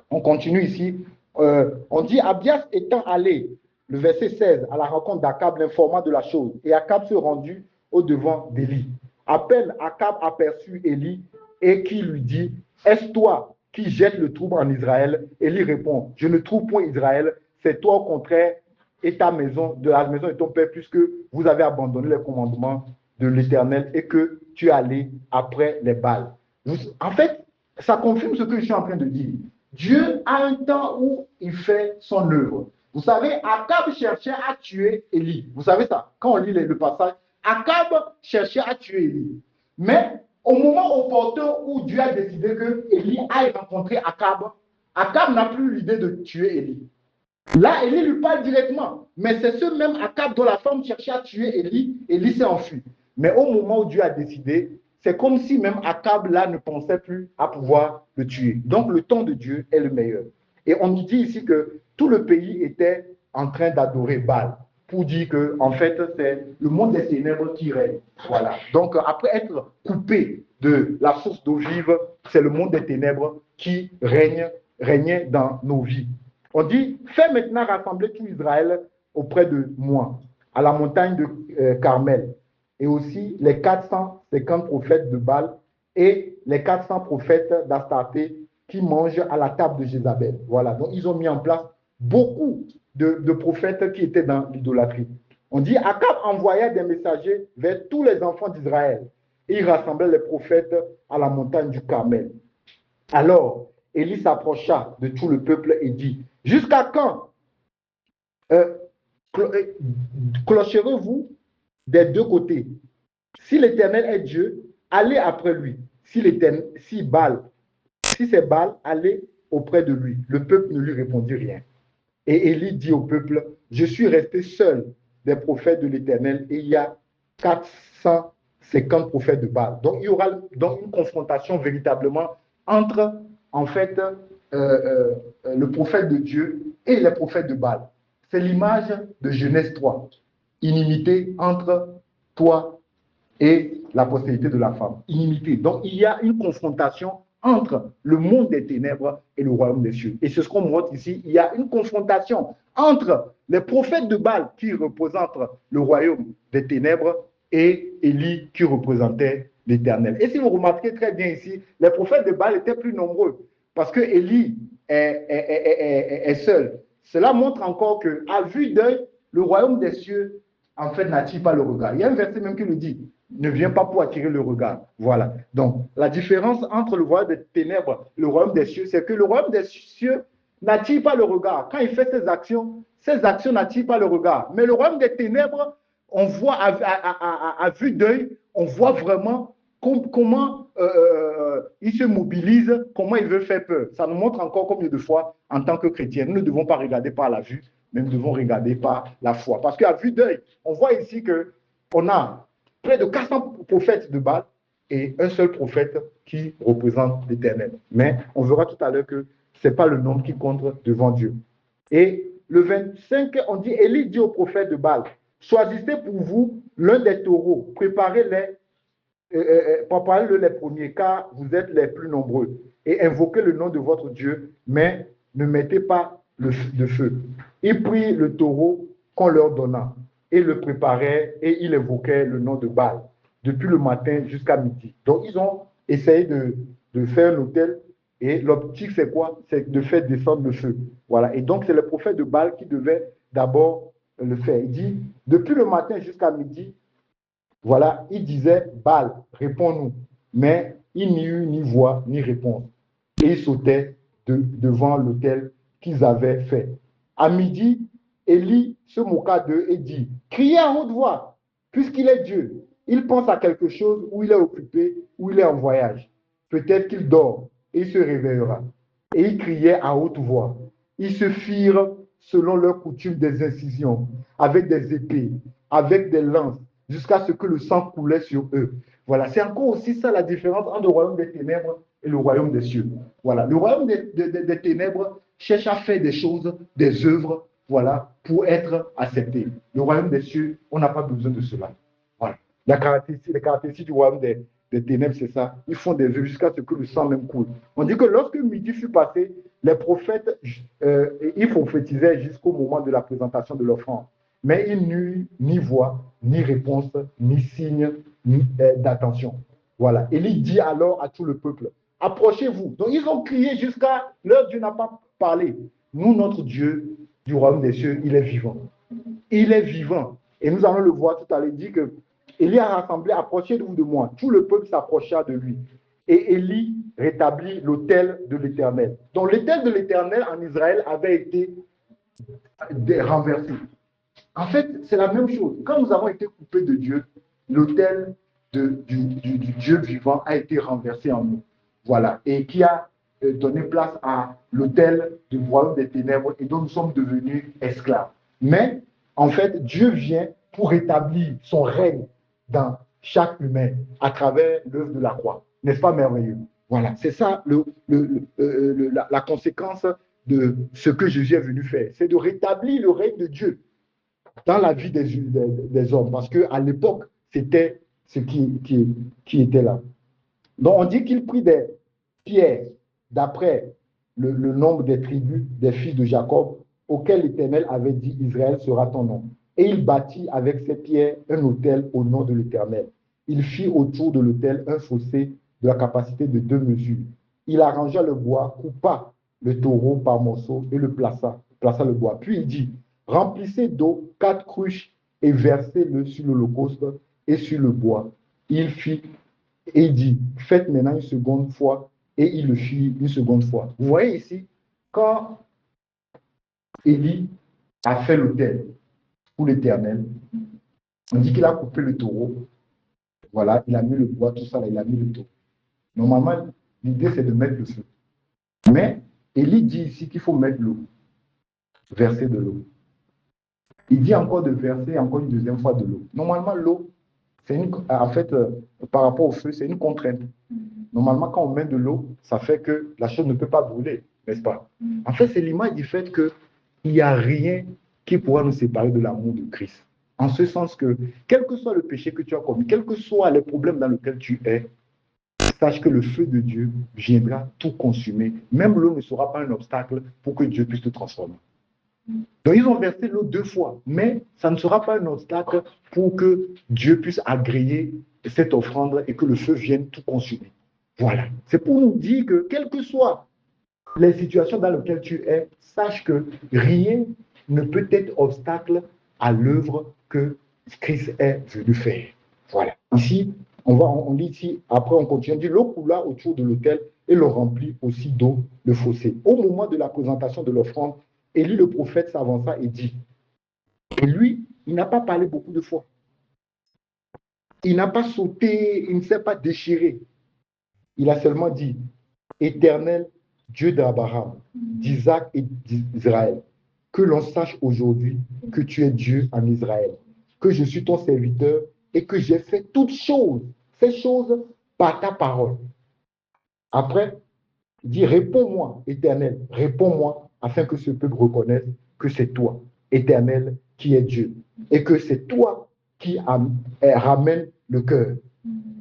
S1: On continue ici. On dit, Abdias étant allé, le verset 16, à la rencontre d'Akab, l'informant de la chose, et Akab se rendit au devant d'Élie. À peine Akab aperçut Élie et qui lui dit, est-ce toi qui jette le trouble en Israël? Élie répond, je ne trouve point Israël, c'est toi au contraire et ta maison, de la maison de ton père, puisque vous avez abandonné les commandements de l'Éternel et que tu es allé après les Baals. En fait, ça confirme ce que je suis en train de dire. Dieu a un temps où il fait son œuvre. Vous savez, Akab cherchait à tuer Élie. Vous savez ça? Quand on lit le passage, Akab cherchait à tuer Élie. Mais au moment opportun où Dieu a décidé que Élie aille rencontrer Akab, Akab n'a plus l'idée de tuer Élie. Là, Élie lui parle directement. Mais c'est ce même Akab dont la femme cherchait à tuer Élie. Élie s'est enfui. Mais au moment où Dieu a décidé, c'est comme si même Akab là ne pensait plus à pouvoir le tuer. Donc le temps de Dieu est le meilleur. Et on nous dit ici que tout le pays était en train d'adorer Baal pour dire que en fait c'est le monde des ténèbres qui règne. Voilà. Donc après être coupé de la source d'eau vive, c'est le monde des ténèbres qui régnait dans nos vies. On dit, fais maintenant rassembler tout Israël auprès de moi, à la montagne de Carmel, et aussi les 450 prophètes de Baal et les 400 prophètes d'Astarté qui mangent à la table de Jézabel. Voilà, donc ils ont mis en place beaucoup de prophètes qui étaient dans l'idolâtrie. On dit, Akab envoya des messagers vers tous les enfants d'Israël et il rassemblait les prophètes à la montagne du Carmel. Alors, Élie s'approcha de tout le peuple et dit, jusqu'à quand clocherez-vous des deux côtés? Si l'Éternel est Dieu, allez après lui. Si c'est Baal, allez auprès de lui. Le peuple ne lui répondit rien. Et Élie dit au peuple, je suis resté seul des prophètes de l'Éternel et il y a 450 prophètes de Baal. Donc il y aura donc une confrontation véritablement entre en fait le prophète de Dieu et les prophètes de Baal. C'est l'image de Genèse 3. Inimité entre toi et la postérité de la femme. Inimité. Donc il y a une confrontation entre le monde des ténèbres et le royaume des cieux. Et c'est ce qu'on montre ici. Il y a une confrontation entre les prophètes de Baal qui représentent le royaume des ténèbres et Élie qui représentait l'Éternel. Et si vous remarquez très bien ici, les prophètes de Baal étaient plus nombreux parce que Élie est seul. Cela montre encore qu'à vue d'œil, le royaume des cieux, en fait, n'attire pas le regard. Il y a un verset même qui le dit. ne vient pas pour attirer le regard. Voilà. Donc, la différence entre le royaume des ténèbres et le royaume des cieux, c'est que le royaume des cieux n'attire pas le regard. Quand il fait ses actions n'attirent pas le regard. Mais le royaume des ténèbres, on voit à vue d'œil, on voit vraiment comment il se mobilise, comment il veut faire peur. Ça nous montre encore combien de fois, en tant que chrétiens, nous ne devons pas regarder par la vue, mais nous devons regarder par la foi. Parce qu'à vue d'œil, on voit ici qu'on a près de 400 prophètes de Baal et un seul prophète qui représente l'Éternel. Mais on verra tout à l'heure que ce n'est pas le nombre qui compte devant Dieu. Et le 25, on dit, Élie dit au prophète de Baal, choisissez pour vous l'un des taureaux, préparez-le les premiers, car vous êtes les plus nombreux, et invoquez le nom de votre Dieu, mais ne mettez pas de feu. Il prit le taureau qu'on leur donna, et le préparait, et il évoquait le nom de Baal, depuis le matin jusqu'à midi. Donc, ils ont essayé de faire l'autel, et l'optique, c'est quoi? C'est de faire descendre le feu. Voilà. Et donc, c'est le prophète de Baal qui devait d'abord le faire. Il dit, depuis le matin jusqu'à midi, voilà, il disait, Baal, réponds-nous. Mais il n'y eut ni voix, ni réponse. Et ils sautaient devant l'autel qu'ils avaient fait. À midi, Élie se moqua d'eux et dit, criez à haute voix, puisqu'il est Dieu. Il pense à quelque chose, ou il est occupé, ou il est en voyage. Peut-être qu'il dort, et il se réveillera. Et ils criaient à haute voix. Ils se firent, selon leur coutume, des incisions, avec des épées, avec des lances, jusqu'à ce que le sang coulait sur eux. Voilà, c'est encore aussi ça la différence entre le royaume des ténèbres et le royaume des cieux. Voilà, le royaume des ténèbres cherche à faire des choses, des œuvres, voilà, pour être accepté. Le royaume des cieux, on n'a pas besoin de cela. Voilà. Les caractéristiques du royaume des ténèbres, c'est ça. Ils font des œuvres jusqu'à ce que le sang même coule. On dit que lorsque midi fut passé, les prophètes, ils prophétisaient jusqu'au moment de la présentation de l'offrande. Mais il n'y eut ni voix, ni réponse, ni signe d'attention. Voilà. Élie dit alors à tout le peuple, approchez-vous. Donc ils ont crié jusqu'à leur Dieu n'a pas parlé. Nous, notre Dieu du royaume des cieux, il est vivant. Il est vivant. Et nous allons le voir tout à l'heure. Il dit que Élie a rassemblé, approchez-vous de moi. Tout le peuple s'approcha de lui. Et Élie rétablit l'autel de l'Éternel. Donc l'autel de l'Éternel en Israël avait été renversé. En fait, c'est la même chose. Quand nous avons été coupés de Dieu, l'autel du Dieu vivant a été renversé en nous. Voilà. Et qui a donné place à l'autel du royaume des ténèbres et dont nous sommes devenus esclaves. Mais, en fait, Dieu vient pour rétablir son règne dans chaque humain à travers l'œuvre de la croix. N'est-ce pas merveilleux? Voilà. C'est ça la conséquence de ce que Jésus est venu faire. C'est de rétablir le règne de Dieu dans la vie des hommes, parce qu'à l'époque, c'était ce qui était là. Donc, on dit qu'il prit des pierres d'après le nombre des tribus des fils de Jacob, auxquels l'Éternel avait dit, Israël sera ton nom. Et il bâtit avec ces pierres un autel au nom de l'Éternel. Il fit autour de l'autel un fossé de la capacité de 2 mesures. Il arrangea le bois, coupa le taureau par morceaux et le plaça le bois. Puis il dit, remplissez d'eau 4 cruches et versez-le sur l'holocauste et sur le bois. Il fit et dit, faites maintenant une seconde fois, et il le fit une seconde fois. Vous voyez ici, quand Élie a fait l'autel pour l'Éternel, on dit qu'il a coupé le taureau, voilà, il a mis le bois, tout ça, là, il a mis le taureau. Normalement, l'idée c'est de mettre le feu. Mais Élie dit ici qu'il faut mettre l'eau, verser de l'eau. Il dit encore de verser encore une deuxième fois de l'eau. Normalement, l'eau, en fait, par rapport au feu, c'est une contrainte. Normalement, quand on met de l'eau, ça fait que la chose ne peut pas brûler, n'est-ce pas? En fait, c'est l'image du fait qu'il n'y a rien qui pourra nous séparer de l'amour de Christ. En ce sens que, quel que soit le péché que tu as commis, quels que soient les problèmes dans lesquels tu es, sache que le feu de Dieu viendra tout consumer. Même l'eau ne sera pas un obstacle pour que Dieu puisse te transformer. Donc, ils ont versé l'eau 2 fois, mais ça ne sera pas un obstacle pour que Dieu puisse agréer cette offrande et que le feu vienne tout consumer. Voilà. C'est pour nous dire que, quelles que soient les situations dans lesquelles tu es, sache que rien ne peut être obstacle à l'œuvre que Christ est venu faire. Voilà. Ici, on lit ici, après on continue, on dit l'eau coula autour de l'autel et le remplit aussi d'eau le fossé. Au moment de la présentation de l'offrande, Élie le prophète s'avança et dit, et lui, il n'a pas parlé beaucoup de fois. Il n'a pas sauté, il ne s'est pas déchiré. Il a seulement dit, Éternel, Dieu d'Abraham, d'Isaac et d'Israël, que l'on sache aujourd'hui que tu es Dieu en Israël, que je suis ton serviteur et que j'ai fait toutes choses, ces choses par ta parole. Après, il dit, réponds-moi, Éternel, réponds-moi, afin que ce peuple reconnaisse que c'est toi, Éternel, qui es Dieu, et que c'est toi qui ramène le cœur.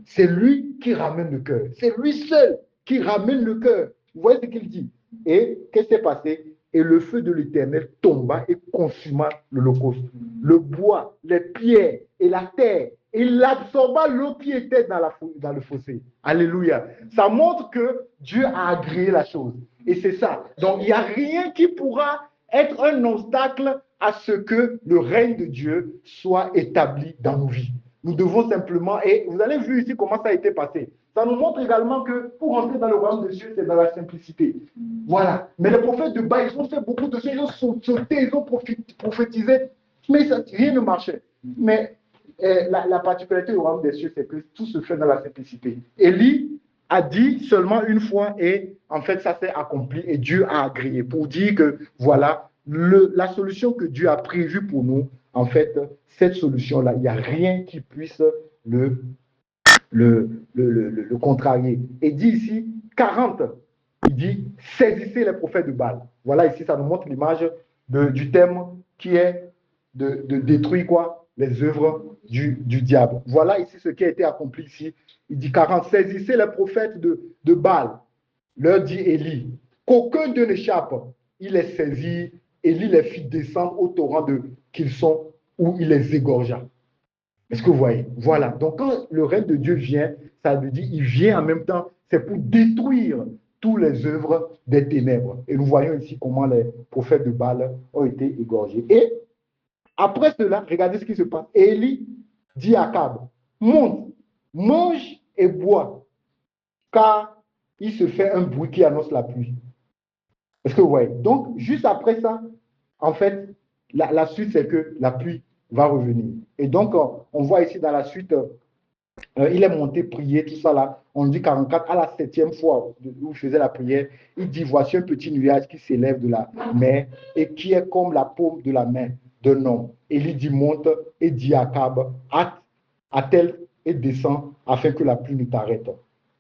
S1: C'est lui qui ramène le cœur. C'est lui seul qui ramène le cœur. Vous voyez ce qu'il dit? Et qu'est-ce qui s'est passé? Et le feu de l'Éternel tomba et consuma l'holocauste. Le bois, les pierres et la terre. Il absorba l'eau qui était dans le fossé. Alléluia. Ça montre que Dieu a agréé la chose. Et c'est ça. Donc, il n'y a rien qui pourra être un obstacle à ce que le règne de Dieu soit établi dans nos vies. Nous devons simplement, et vous allez voir ici comment ça a été passé. Ça nous montre également que pour entrer dans le royaume de Dieu, c'est dans la simplicité. Voilà. Mais les prophètes de Baal, ils ont fait beaucoup de choses, ils ont sauté, ils ont prophétisé, mais ça, rien ne marchait. Mais la particularité du royaume des cieux, c'est que tout se fait dans la simplicité. Élie a dit seulement une fois, et en fait, ça s'est accompli, et Dieu a agréé pour dire que, voilà, la solution que Dieu a prévue pour nous, en fait, cette solution-là, il n'y a rien qui puisse le contrarier. Et dit ici, 40, il dit, saisissez les prophètes de Baal. Voilà, ici, ça nous montre l'image du thème qui est de détruire quoi? Les œuvres du diable. Voilà ici ce qui a été accompli ici. Il dit 40, saisissez les prophètes de Baal. Leur dit Élie, qu'aucun d'eux n'échappe. Il les saisit, Élie les fit descendre au torrent qu'ils sont, où il les égorgea. Est-ce que vous voyez? Voilà. Donc, quand le règne de Dieu vient, ça veut dire il vient en même temps, c'est pour détruire toutes les œuvres des ténèbres. Et nous voyons ici comment les prophètes de Baal ont été égorgés. Et après cela, regardez ce qui se passe. Élie dit à Akab, monte, mange et bois, car il se fait un bruit qui annonce la pluie. Est-ce que vous voyez? Donc, juste après ça, en fait, la suite, c'est que la pluie va revenir. Et donc, on voit ici dans la suite, il est monté prier, tout ça là. On dit 44, à la 7e fois où il faisait la prière, il dit, voici un petit nuage qui s'élève de la mer et qui est comme la paume de la main d'un homme. Et il dit, monte et dit à Akab, attelle et descend afin que la pluie ne t'arrête.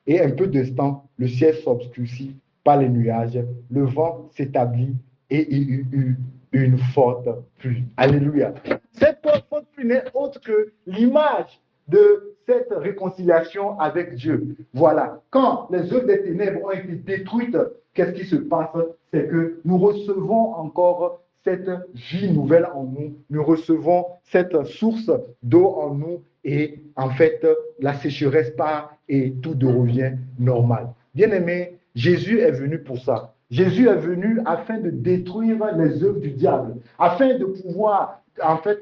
S1: Et un peu d'instant, le ciel s'obscurcit par les nuages, le vent s'établit et il y eut une forte pluie. Alléluia. Cette forte pluie n'est autre que l'image de cette réconciliation avec Dieu. Voilà. Quand les œuvres des ténèbres ont été détruites, qu'est-ce qui se passe? C'est que nous recevons encore cette vie nouvelle en nous. Nous recevons cette source d'eau en nous et en fait, la sécheresse part et tout devient normal. Bien-aimé, Jésus est venu pour ça. Jésus est venu afin de détruire les œuvres du diable, afin de pouvoir en fait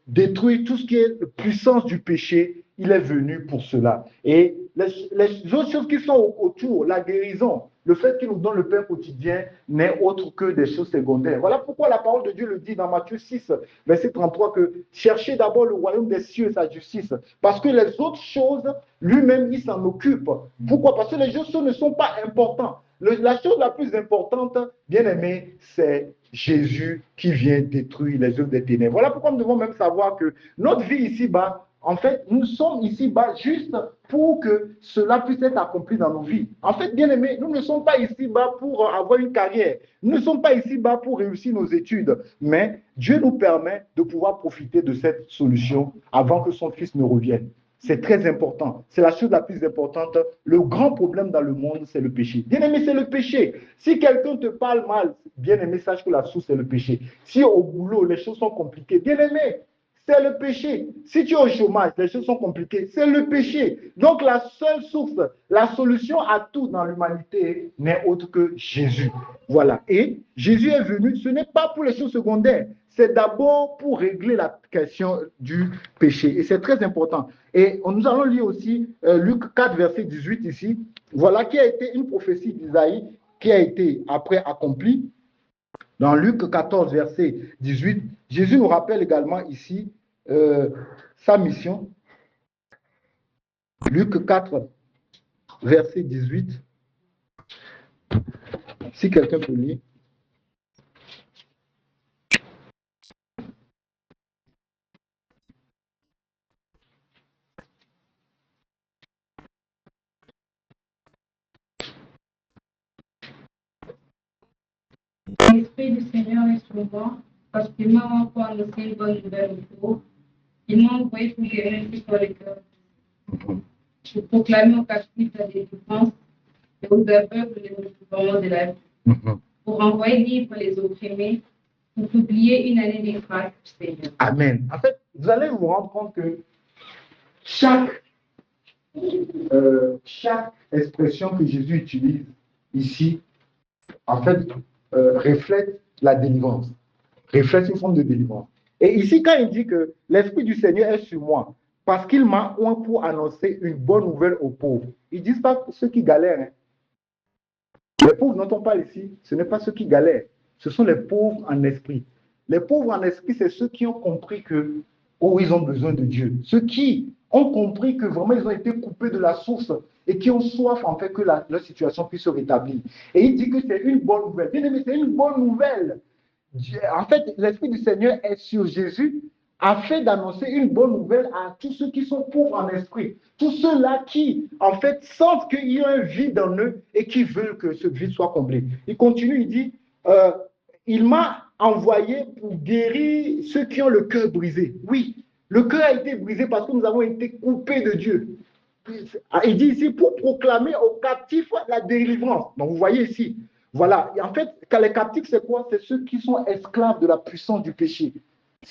S1: détruire tout ce qui est puissance du péché. Il est venu pour cela. Et les autres choses qui sont autour, la guérison, le fait qu'il nous donne le pain quotidien n'est autre que des choses secondaires. Voilà pourquoi la parole de Dieu le dit dans Matthieu 6, verset 33, que cherchez d'abord le royaume des cieux et sa justice. Parce que les autres choses, lui-même, il s'en occupe. Pourquoi? Parce que les choses ne sont pas importantes. La chose la plus importante, bien aimé, c'est Jésus qui vient détruire les œuvres des ténèbres. Voilà pourquoi nous devons même savoir que notre vie ici-bas, en fait, nous sommes ici-bas juste pour que cela puisse être accompli dans nos vies. En fait, bien aimé, nous ne sommes pas ici-bas pour avoir une carrière. Nous ne sommes pas ici-bas pour réussir nos études. Mais Dieu nous permet de pouvoir profiter de cette solution avant que son Fils ne revienne. C'est très important. C'est la chose la plus importante. Le grand problème dans le monde, c'est le péché. Bien-aimé, c'est le péché. Si quelqu'un te parle mal, bien-aimé, sache que la source, c'est le péché. Si au boulot, les choses sont compliquées, bien-aimé, c'est le péché. Si tu es au chômage, les choses sont compliquées, c'est le péché. Donc la seule source, la solution à tout dans l'humanité n'est autre que Jésus. Voilà. Et Jésus est venu, ce n'est pas pour les choses secondaires, c'est d'abord pour régler la question du péché. Et c'est très important. Et nous allons lire aussi Luc 4, verset 18 ici. Voilà qui a été une prophétie d'Isaïe qui a été après accomplie. Dans Luc 14, verset 18, Jésus nous rappelle également ici sa mission. Luc 4, verset 18. Si quelqu'un peut lire.
S3: L'Esprit du Seigneur est sur moi, parce qu'il m'a envoyé pour annoncer une bonne nouvelle aux pauvres. Il m'a envoyé pour guérir ceux qui ont le cœur, pour proclamer aux captifs la délivrance et aux aveugles le recouvrement de la vie, pour envoyer libre les opprimés, pour publier une année de grâce du Seigneur.
S1: Amen. En fait, vous allez vous rendre compte que chaque expression que Jésus utilise ici, en fait, reflète la délivrance, reflète une forme de délivrance. Et ici, quand il dit que l'Esprit du Seigneur est sur moi, parce qu'il m'a oint pour annoncer une bonne nouvelle aux pauvres, ils ne disent pas ceux qui galèrent. Hein. Les pauvres dont on parle ici, ce n'est pas ceux qui galèrent, ce sont les pauvres en esprit. Les pauvres en esprit, c'est ceux qui ont compris que, oh, ils ont besoin de Dieu. Ceux qui ont compris que vraiment ils ont été coupés de la source et qui ont soif en fait que leur situation puisse se rétablir. Et il dit que c'est une bonne nouvelle. Bien aimé, c'est une bonne nouvelle. En fait, l'Esprit du Seigneur est sur Jésus afin d'annoncer une bonne nouvelle à tous ceux qui sont pauvres en esprit. Tous ceux-là qui, en fait, sentent qu'il y a un vide en eux et qui veulent que ce vide soit comblé. Il continue, il dit, il m'a envoyé pour guérir ceux qui ont le cœur brisé. Oui, le cœur a été brisé parce que nous avons été coupés de Dieu. Il dit ici, pour proclamer aux captifs la délivrance. Donc, vous voyez ici, voilà. Et en fait, quand les captifs, c'est quoi? C'est ceux qui sont esclaves de la puissance du péché.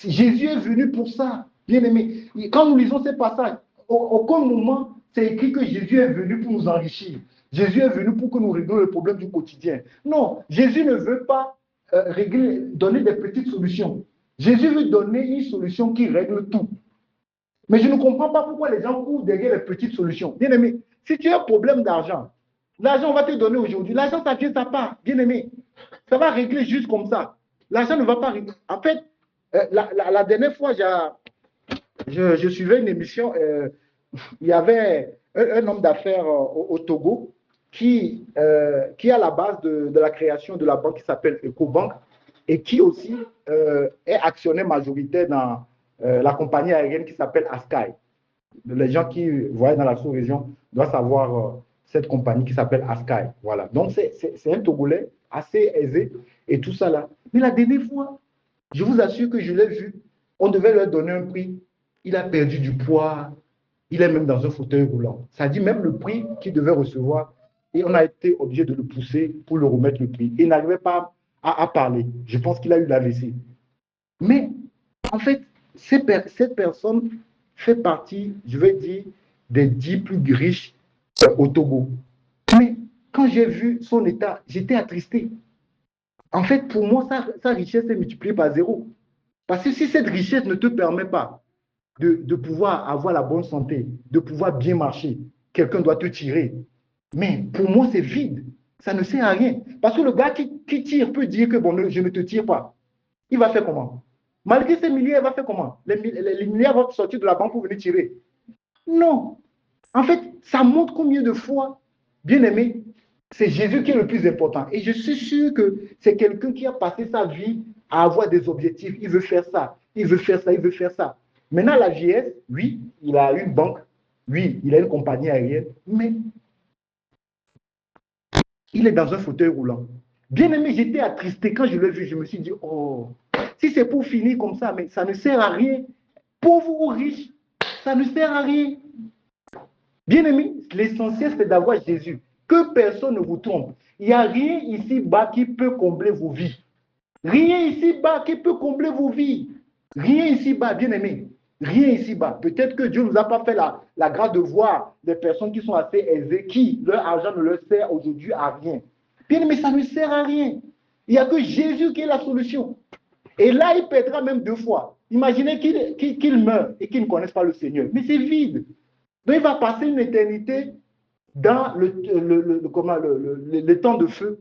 S1: Jésus est venu pour ça, bien aimé. Quand nous lisons ces passages, aucun moment, c'est écrit que Jésus est venu pour nous enrichir. Jésus est venu pour que nous réglions le problème du quotidien. Non, Jésus ne veut pas donner des petites solutions. Jésus veut donner une solution qui règle tout. Mais je ne comprends pas pourquoi les gens courent derrière les petites solutions. Bien aimé, si tu as un problème d'argent, l'argent on va te donner aujourd'hui. L'argent, ça vient, ça part. Bien aimé, ça va régler juste comme ça. L'argent ne va pas régler. En fait, la dernière fois, je suivais une émission. Il y avait un homme d'affaires au Togo qui est à la base de la création de la banque qui s'appelle EcoBank et qui aussi est actionnaire majoritaire dans la compagnie aérienne qui s'appelle Askai. Les gens qui voyagent dans la sous-région doivent savoir cette compagnie qui s'appelle Askai. Voilà. Donc, c'est un Togolais assez aisé et tout ça là. Mais la dernière fois, je vous assure que je l'ai vu, on devait leur donner un prix. Il a perdu du poids. Il est même dans un fauteuil roulant. Ça dit même le prix qu'il devait recevoir. Et on a été obligé de le pousser pour le remettre le prix. Il n'arrivait pas à parler. Je pense qu'il a eu l'AVC. Mais, en fait, cette personne fait partie, je vais dire, des 10 plus riches au Togo. Mais quand j'ai vu son état, j'étais attristé. En fait, pour moi, sa richesse est multipliée par 0. Parce que si cette richesse ne te permet pas de pouvoir avoir la bonne santé, de pouvoir bien marcher, quelqu'un doit te tirer. Mais pour moi, c'est vide. Ça ne sert à rien. Parce que le gars qui tire peut dire que bon, je ne te tire pas. Il va faire comment? Malgré ces milliards, il va faire comment? Les milliards vont sortir de la banque pour venir tirer. Non. En fait, ça montre combien de fois, bien aimé, c'est Jésus qui est le plus important. Et je suis sûr que c'est quelqu'un qui a passé sa vie à avoir des objectifs. Il veut faire ça, il veut faire ça, il veut faire ça. Maintenant, la vieillesse, oui, il a une banque, oui, il a une compagnie aérienne, mais il est dans un fauteuil roulant. Bien aimé, j'étais attristé quand je l'ai vu. Je me suis dit, oh, si c'est pour finir comme ça, mais ça ne sert à rien. Pauvre ou riche, ça ne sert à rien. Bien aimé, l'essentiel, c'est d'avoir Jésus. Que personne ne vous trompe. Il n'y a rien ici-bas qui peut combler vos vies. Rien ici-bas qui peut combler vos vies. Rien ici-bas, bien aimé. Rien ici-bas. Peut-être que Dieu ne nous a pas fait la grâce de voir des personnes qui sont assez aisées, qui leur argent ne leur sert aujourd'hui à rien. Bien aimé, ça ne sert à rien. Il n'y a que Jésus qui est la solution. Et là, il perdra même 2 fois. Imaginez qu'il meurt et qu'il ne connaisse pas le Seigneur. Mais c'est vide. Donc, il va passer une éternité dans le temps de feu.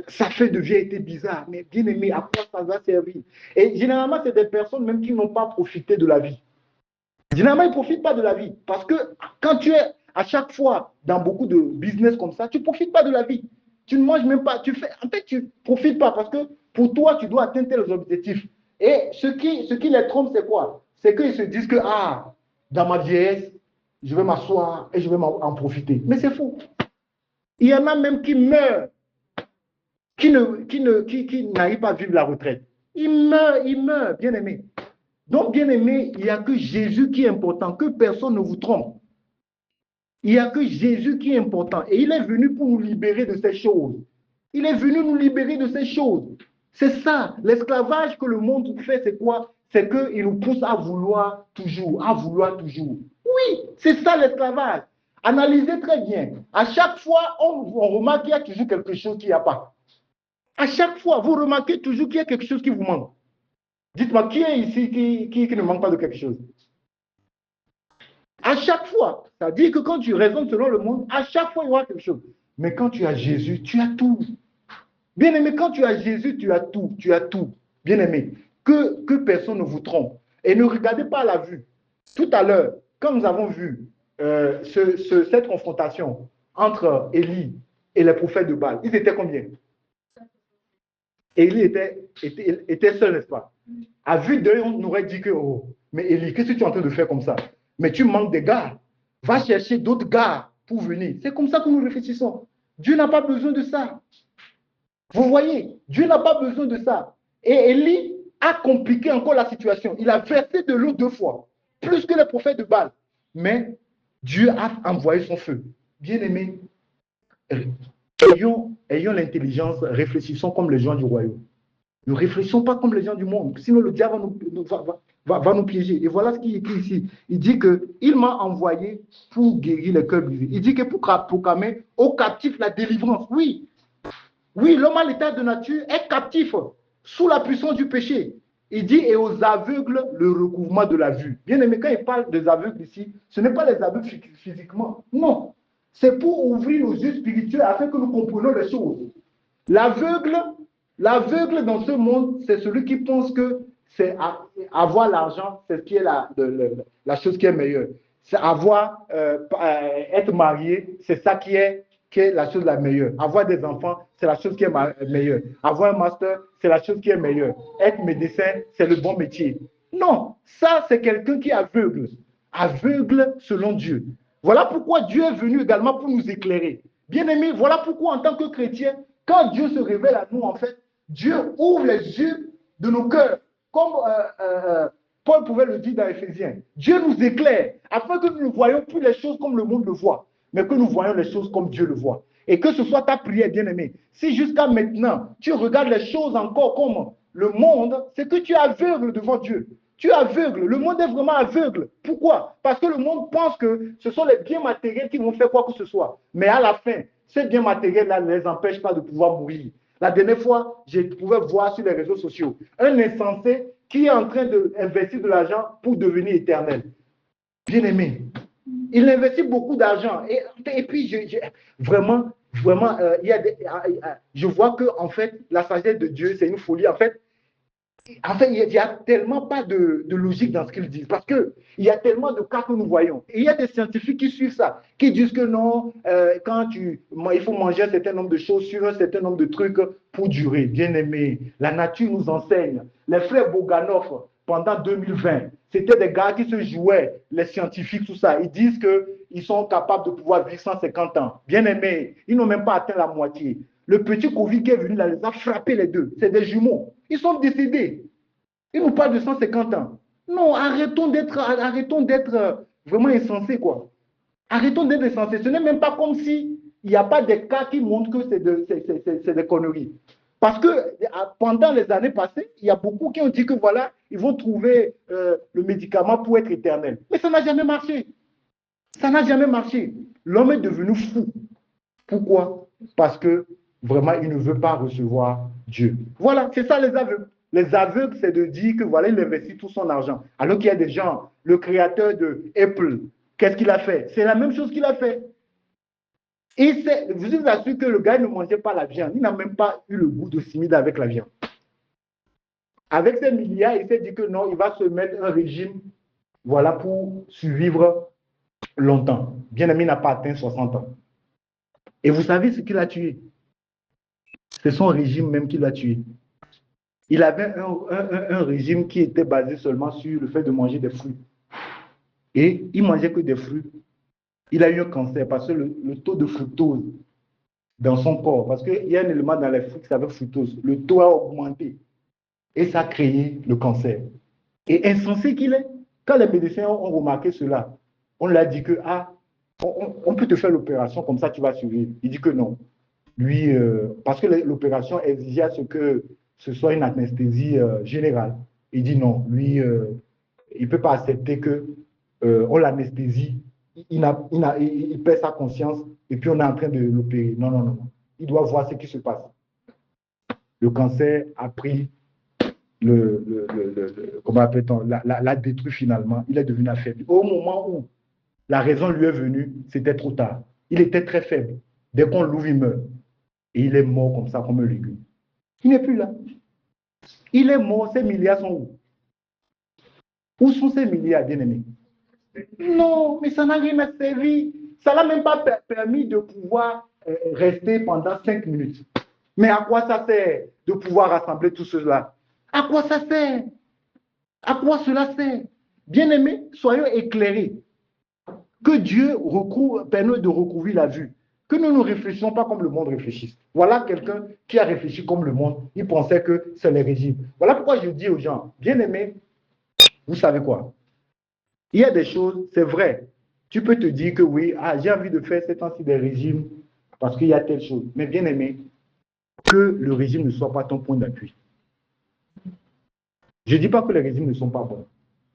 S1: Ça fait de vieilleté bizarre. Mais bien aimé, à quoi ça va servir? Et généralement, c'est des personnes même qui n'ont pas profité de la vie. Généralement, ils ne profitent pas de la vie. Parce que quand tu es à chaque fois dans beaucoup de business comme ça, tu ne profites pas de la vie. Tu ne manges même pas. En fait, tu ne profites pas parce que pour toi, tu dois atteindre tes objectifs. Et ce qui les trompe, c'est quoi? C'est qu'ils se disent que, dans ma vieillesse, je vais m'asseoir et je vais en profiter. Mais c'est faux. Il y en a même qui meurent, qui n'arrivent pas à vivre la retraite. Ils meurent, bien aimé. Donc, bien aimé, il n'y a que Jésus qui est important, que personne ne vous trompe. Il n'y a que Jésus qui est important. Et il est venu pour nous libérer de ces choses. Il est venu nous libérer de ces choses. C'est ça. L'esclavage que le monde fait, c'est quoi? C'est qu'il nous pousse à vouloir toujours, à vouloir toujours. Oui, c'est ça l'esclavage. Analysez très bien. À chaque fois, on remarque qu'il y a toujours quelque chose qu'il n'y a pas. À chaque fois, vous remarquez toujours qu'il y a quelque chose qui vous manque. Dites-moi, qui est ici qui ne manque pas de quelque chose? À chaque fois, ça dit que quand tu raisonnes selon le monde, à chaque fois, il y aura quelque chose. Mais quand tu as Jésus, tu as tout. Bien aimé, quand tu as Jésus, tu as tout. Tu as tout. Bien aimé, que personne ne vous trompe. Et ne regardez pas à la vue. Tout à l'heure, quand nous avons vu cette confrontation entre Élie et les prophètes de Baal, ils étaient combien? Élie était seul, n'est-ce pas? À vue d'œil, on aurait dit que, mais Élie, qu'est-ce que tu es en train de faire comme ça? Mais tu manques de gars. Va chercher d'autres gars pour venir. C'est comme ça que nous réfléchissons. Dieu n'a pas besoin de ça. Vous voyez, Dieu n'a pas besoin de ça. Et Élie a compliqué encore la situation. Il a versé de l'eau 2 fois, plus que les prophètes de Baal. Mais Dieu a envoyé son feu. Bien-aimés, ayons l'intelligence, réfléchissons comme les gens du royaume. Ne réfléchissons pas comme les gens du monde, sinon le diable va nous piéger. Et voilà ce qu'il écrit ici. Il dit qu'il m'a envoyé pour guérir les cœurs brisés. Il dit que pour proclamer aux captifs la délivrance. Oui, l'homme à l'état de nature est captif sous la puissance du péché. Il dit et aux aveugles le recouvrement de la vue. Bien aimé, quand il parle des aveugles ici, ce n'est pas les aveugles physiquement. Non, c'est pour ouvrir nos yeux spirituels afin que nous comprenions les choses. L'aveugle dans ce monde, c'est celui qui pense que c'est avoir l'argent, c'est ce qui est la chose qui est meilleure. C'est être marié, c'est ça qui est la chose la meilleure. Avoir des enfants, c'est la chose qui est meilleure. Avoir un master, c'est la chose qui est meilleure. Être médecin, c'est le bon métier. Non, ça c'est quelqu'un qui est aveugle. Aveugle selon Dieu. Voilà pourquoi Dieu est venu également pour nous éclairer. Bien aimé, voilà pourquoi en tant que chrétien, quand Dieu se révèle à nous, en fait, Dieu ouvre les yeux de nos cœurs, comme Paul pouvait le dire dans Éphésiens. Dieu nous éclaire, afin que nous ne voyions plus les choses comme le monde le voit, mais que nous voyions les choses comme Dieu le voit. Et que ce soit ta prière, bien-aimé. Si jusqu'à maintenant, tu regardes les choses encore comme le monde, c'est que tu es aveugle devant Dieu. Tu es aveugle. Le monde est vraiment aveugle. Pourquoi? Parce que le monde pense que ce sont les biens matériels qui vont faire quoi que ce soit. Mais à la fin, ces biens matériels-là ne les empêchent pas de pouvoir mourir. La dernière fois, je pouvais voir sur les réseaux sociaux un insensé qui est en train d'investir de l'argent pour devenir éternel. Bien aimé, il investit beaucoup d'argent. Et puis, vraiment, je vois que en fait, la sagesse de Dieu, c'est une folie. En fait, il n'y a tellement pas de logique dans ce qu'ils disent, parce qu'il y a tellement de cas que nous voyons. Et il y a des scientifiques qui suivent ça, qui disent que non, il faut manger un certain nombre de choses sur un certain nombre de trucs pour durer. Bien aimé, la nature nous enseigne. Les frères Bogdanov, pendant 2020, c'était des gars qui se jouaient, les scientifiques, tout ça. Ils disent qu'ils sont capables de pouvoir vivre 150 ans. Bien aimé, ils n'ont même pas atteint la moitié. Le petit Covid qui est venu là, les a frappés les deux. C'est des jumeaux. Ils sont décédés. Ils nous parlent de 150 ans. Non, arrêtons d'être vraiment insensés, quoi. Arrêtons d'être insensés. Ce n'est même pas comme si il n'y a pas des cas qui montrent que c'est des conneries. Parce que pendant les années passées, il y a beaucoup qui ont dit que voilà, ils vont trouver le médicament pour être éternel. Mais ça n'a jamais marché. Ça n'a jamais marché. L'homme est devenu fou. Pourquoi? Parce que vraiment, il ne veut pas recevoir Dieu. Voilà, c'est ça les aveugles. Les aveugles, c'est de dire que voilà, il investit tout son argent. Alors qu'il y a des gens, le créateur de Apple, qu'est-ce qu'il a fait? C'est la même chose qu'il a fait. Et je vous assure que le gars ne mangeait pas la viande. Il n'a même pas eu le goût de s'imiter avec la viande. Avec ses milliards, il s'est dit que non, il va se mettre un régime, voilà, pour survivre longtemps. Bien-aimé n'a pas atteint 60 ans. Et vous savez ce qu'il a tué? C'est son régime même qui l'a tué. Il avait un régime qui était basé seulement sur le fait de manger des fruits. Et il mangeait que des fruits. Il a eu un cancer parce que le taux de fructose dans son corps, parce qu'il y a un élément dans les fruits qui s'appelle fructose, le taux a augmenté. Et ça a créé le cancer. Et insensé qu'il est, quand les médecins ont remarqué cela, on lui a dit que, on peut te faire l'opération, comme ça tu vas survivre. Il dit que non. Lui, parce que l'opération exigeait à ce que ce soit une anesthésie générale. Il dit non, lui, il ne peut pas accepter qu'on l'anesthésie, il perd sa conscience et puis on est en train de l'opérer. Non, non, non. Il doit voir ce qui se passe. Le cancer a pris comment appelle-t-on, l'a détruit finalement. Il est devenu affaibli. Au moment où la raison lui est venue, c'était trop tard. Il était très faible. Dès qu'on l'ouvre, il meurt. Et il est mort comme ça, comme un légume. Il n'est plus là. Il est mort. Ses milliards sont où? Où sont ces milliards, bien-aimés? Non, mais ça n'a rien à servir. Ça n'a même pas permis de pouvoir rester pendant 5 minutes. Mais à quoi ça sert de pouvoir rassembler tout cela? À quoi ça sert? À quoi cela sert? Bien-aimés, soyons éclairés. Que Dieu permet de recouvrir la vue. Que nous ne réfléchissons pas comme le monde réfléchit. Voilà quelqu'un qui a réfléchi comme le monde. Il pensait que c'est les régimes. Voilà pourquoi je dis aux gens, bien-aimés, vous savez quoi? Il y a des choses, c'est vrai. Tu peux te dire que oui, j'ai envie de faire ces temps-ci des régimes parce qu'il y a telle chose. Mais bien-aimé, que le régime ne soit pas ton point d'appui. Je ne dis pas que les régimes ne sont pas bons,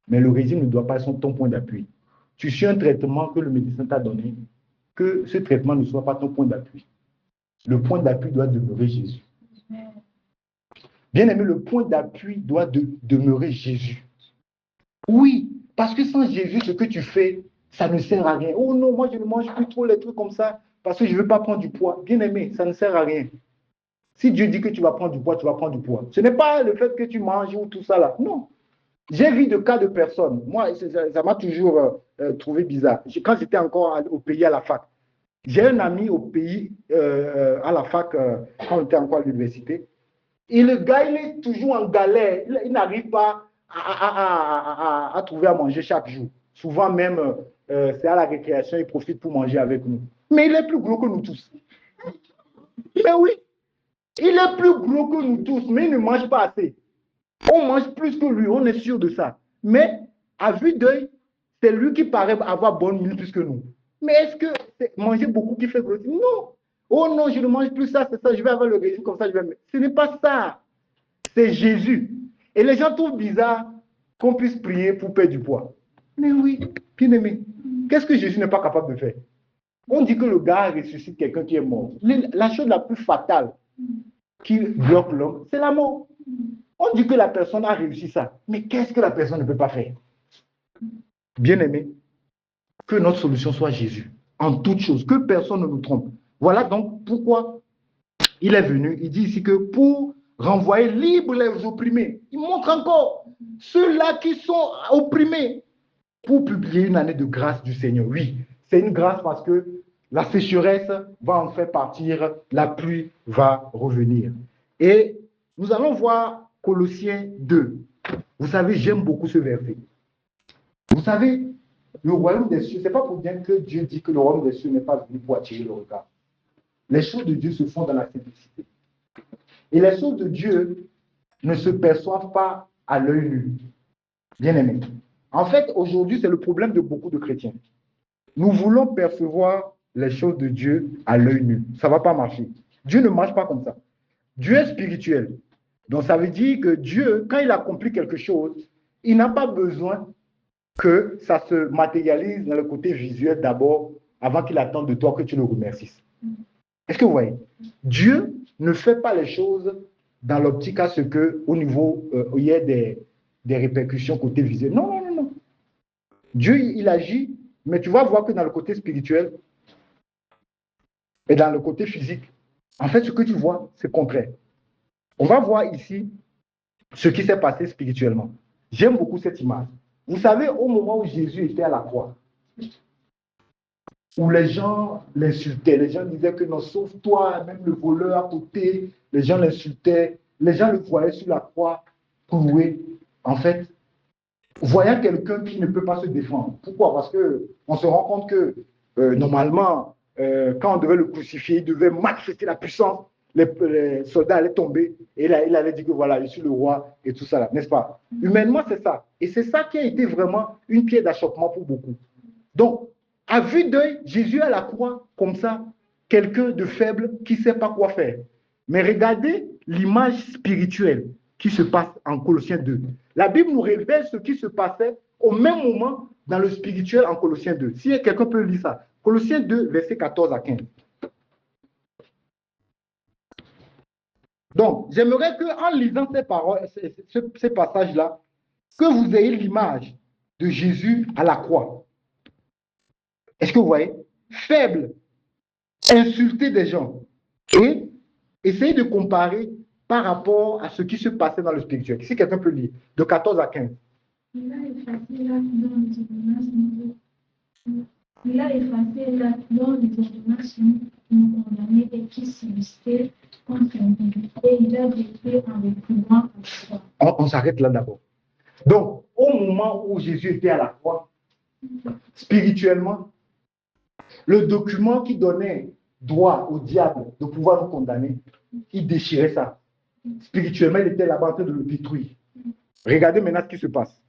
S1: mais le régime ne doit pas être ton point d'appui. Tu suis un traitement que le médecin t'a donné, que ce traitement ne soit pas ton point d'appui. Le point d'appui doit demeurer Jésus. Bien aimé, le point d'appui doit demeurer Jésus. Oui, parce que sans Jésus, ce que tu fais, ça ne sert à rien. Oh non, moi je ne mange plus trop les trucs comme ça parce que je ne veux pas prendre du poids. Bien aimé, ça ne sert à rien. Si Dieu dit que tu vas prendre du poids, tu vas prendre du poids. Ce n'est pas le fait que tu manges ou tout ça là. Non. J'ai vu de cas de personnes. Moi, ça m'a toujours trouvé bizarre. Quand j'étais encore au pays à la fac, j'ai un ami au pays à la fac quand on était encore à l'université. Et le gars, il est toujours en galère. Il n'arrive pas à trouver à manger chaque jour. Souvent même, c'est à la récréation, il profite pour manger avec nous. Mais il est plus gros que nous tous. Mais oui, il est plus gros que nous tous, mais il ne mange pas assez. On mange plus que lui, on est sûr de ça. Mais à vue d'œil, c'est lui qui paraît avoir bonne mine plus que nous. Mais est-ce que c'est manger beaucoup qui fait grossir? Non. Oh non, je ne mange plus ça, c'est ça, je vais avoir le régime comme ça, je vais... Ce n'est pas ça. C'est Jésus. Et les gens trouvent bizarre qu'on puisse prier pour perdre du poids. Mais oui, bien aimé, qu'est-ce que Jésus n'est pas capable de faire? On dit que le gars ressuscite quelqu'un qui est mort. La chose la plus fatale qui bloque l'homme, c'est la mort. On dit que la personne a réussi ça. Mais qu'est-ce que la personne ne peut pas faire? Bien aimé, que notre solution soit Jésus. En toute chose, que personne ne nous trompe. Voilà donc pourquoi il est venu. Il dit ici que pour renvoyer libres les opprimés, il montre encore ceux-là qui sont opprimés pour publier une année de grâce du Seigneur. Oui, c'est une grâce parce que la sécheresse va en faire partir, la pluie va revenir. Et nous allons voir Colossiens 2. Vous savez, j'aime beaucoup ce verset. Vous savez, le royaume des cieux, ce n'est pas pour bien que Dieu dit que le royaume des cieux n'est pas venu pour attirer le regard. Les choses de Dieu se font dans la simplicité. Et les choses de Dieu ne se perçoivent pas à l'œil nu. Bien aimé. En fait, aujourd'hui, c'est le problème de beaucoup de chrétiens. Nous voulons percevoir les choses de Dieu à l'œil nu. Ça ne va pas marcher. Dieu ne marche pas comme ça. Dieu est spirituel. Donc, ça veut dire que Dieu, quand il accomplit quelque chose, il n'a pas besoin que ça se matérialise dans le côté visuel d'abord, avant qu'il attende de toi que tu le remercies. Est-ce que vous voyez? Dieu ne fait pas les choses dans l'optique à ce que, au niveau, il y ait des répercussions côté visuel. Non, non, non, non. Dieu, il agit, mais tu vas voir que dans le côté spirituel et dans le côté physique, en fait, ce que tu vois, c'est contraire. On va voir ici ce qui s'est passé spirituellement. J'aime beaucoup cette image. Vous savez, au moment où Jésus était à la croix, où les gens l'insultaient, les gens disaient que non, sauf toi, même le voleur à côté, les gens l'insultaient, les gens le voyaient sur la croix, cloué. En fait, voyant quelqu'un qui ne peut pas se défendre. Pourquoi? Parce qu'on se rend compte que normalement, quand on devait le crucifier, il devait manifester la puissance, les soldats allaient tomber, et là, il allait dire que voilà, je suis le roi, et tout ça, n'est-ce pas? Humainement, c'est ça. Et c'est ça qui a été vraiment une pierre d'achoppement pour beaucoup. Donc, à vue d'œil, Jésus à la croix, comme ça, quelqu'un de faible qui ne sait pas quoi faire. Mais regardez l'image spirituelle qui se passe en Colossiens 2. La Bible nous révèle ce qui se passait au même moment dans le spirituel en Colossiens 2. Si quelqu'un peut lire ça, Colossiens 2, versets 14 à 15. Donc, j'aimerais qu'en lisant ces paroles, ces passages-là, que vous ayez l'image de Jésus à la croix. Est-ce que vous voyez? Faible, insulter des gens et essayer de comparer par rapport à ce qui se passait dans le spirituel. Si quelqu'un peut lire, de 14 à 15.
S2: Il a effacé l'acte dont les ordonnations ont condamné et qui subsistait contre lui. Et il a détruit en réprimant la croix.
S1: On s'arrête là d'abord. Donc, au moment où Jésus était à la croix, spirituellement, le document qui donnait droit au diable de pouvoir nous condamner, il déchirait ça. Spirituellement, il était là-bas en train de le détruire. Regardez maintenant ce qui se passe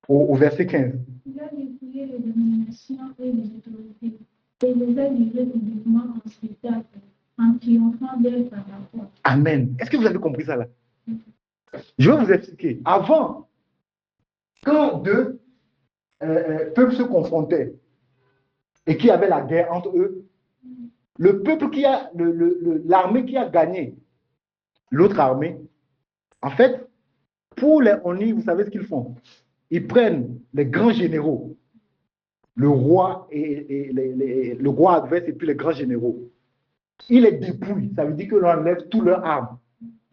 S1: au verset 15.
S2: Il a dépouillé les dominations et les autorités et les a livrés publiquement en spectacle, en triomphant d'elle par la croix.
S1: Amen. Est-ce que vous avez compris ça là? Je vais vous expliquer. Avant, quand deux peuples se confrontaient et qu'il y avait la guerre entre eux, le peuple qui a, l'armée qui a gagné l'autre armée, en fait, pour les Oni, vous savez ce qu'ils font? Ils prennent les grands généraux, le roi et le roi adverse et puis les grands généraux. Ils les dépouillent, ça veut dire que l'on enlève toutes leurs armes.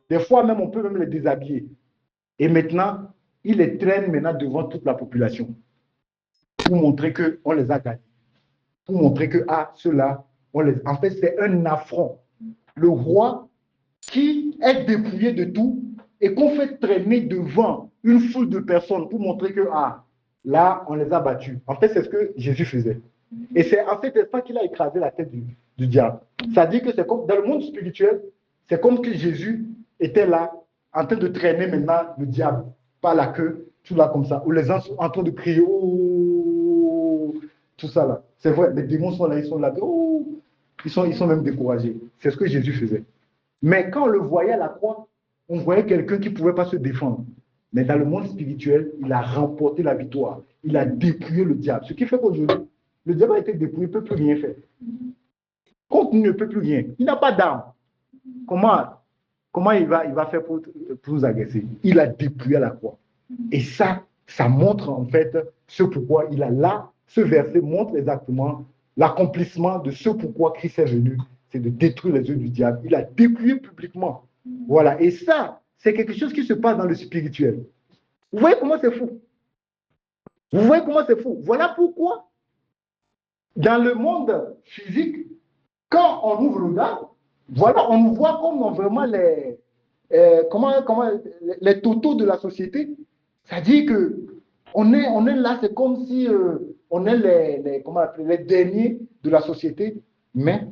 S1: Des fois même, on peut même les déshabiller. Et maintenant, ils les traînent maintenant devant toute la population pour montrer qu'on les a gagnés. Pour montrer que, ah, ceux-là, en fait, c'est un affront. Le roi qui est dépouillé de tout et qu'on fait traîner devant une foule de personnes pour montrer que, ah, là, on les a battus. En fait, c'est ce que Jésus faisait. Et c'est en cet instant qu'il a écrasé la tête du diable. C'est-à-dire que c'est comme, dans le monde spirituel, c'est comme que Jésus était là, en train de traîner maintenant le diable par la queue, tout là comme ça, où les gens sont en train de crier, oh, tout ça là. C'est vrai, les démons sont là, ils sont là, oh, ils sont même découragés. C'est ce que Jésus faisait. Mais quand on le voyait à la croix, on voyait quelqu'un qui ne pouvait pas se défendre. Mais dans le monde spirituel, il a remporté la victoire. Il a dépouillé le diable. Ce qui fait qu'aujourd'hui, le diable a été dépouillé, il ne peut plus rien faire. Contre lui, il ne peut plus rien. Il n'a pas d'arme. Comment il va faire pour nous agresser? Il a dépouillé à la croix. Et ça montre en fait ce pourquoi il a là, ce verset montre exactement l'accomplissement de ce pourquoi Christ est venu, c'est de détruire les œuvres du diable. Il a dépouillé publiquement. Voilà. Et ça, c'est quelque chose qui se passe dans le spirituel. Vous voyez comment c'est fou? Vous voyez comment c'est fou? Voilà pourquoi, dans le monde physique, quand on ouvre le regard, voilà, on nous voit comme vraiment les totaux de la société. C'est-à-dire que on est là, c'est comme si on est les derniers de la société, mais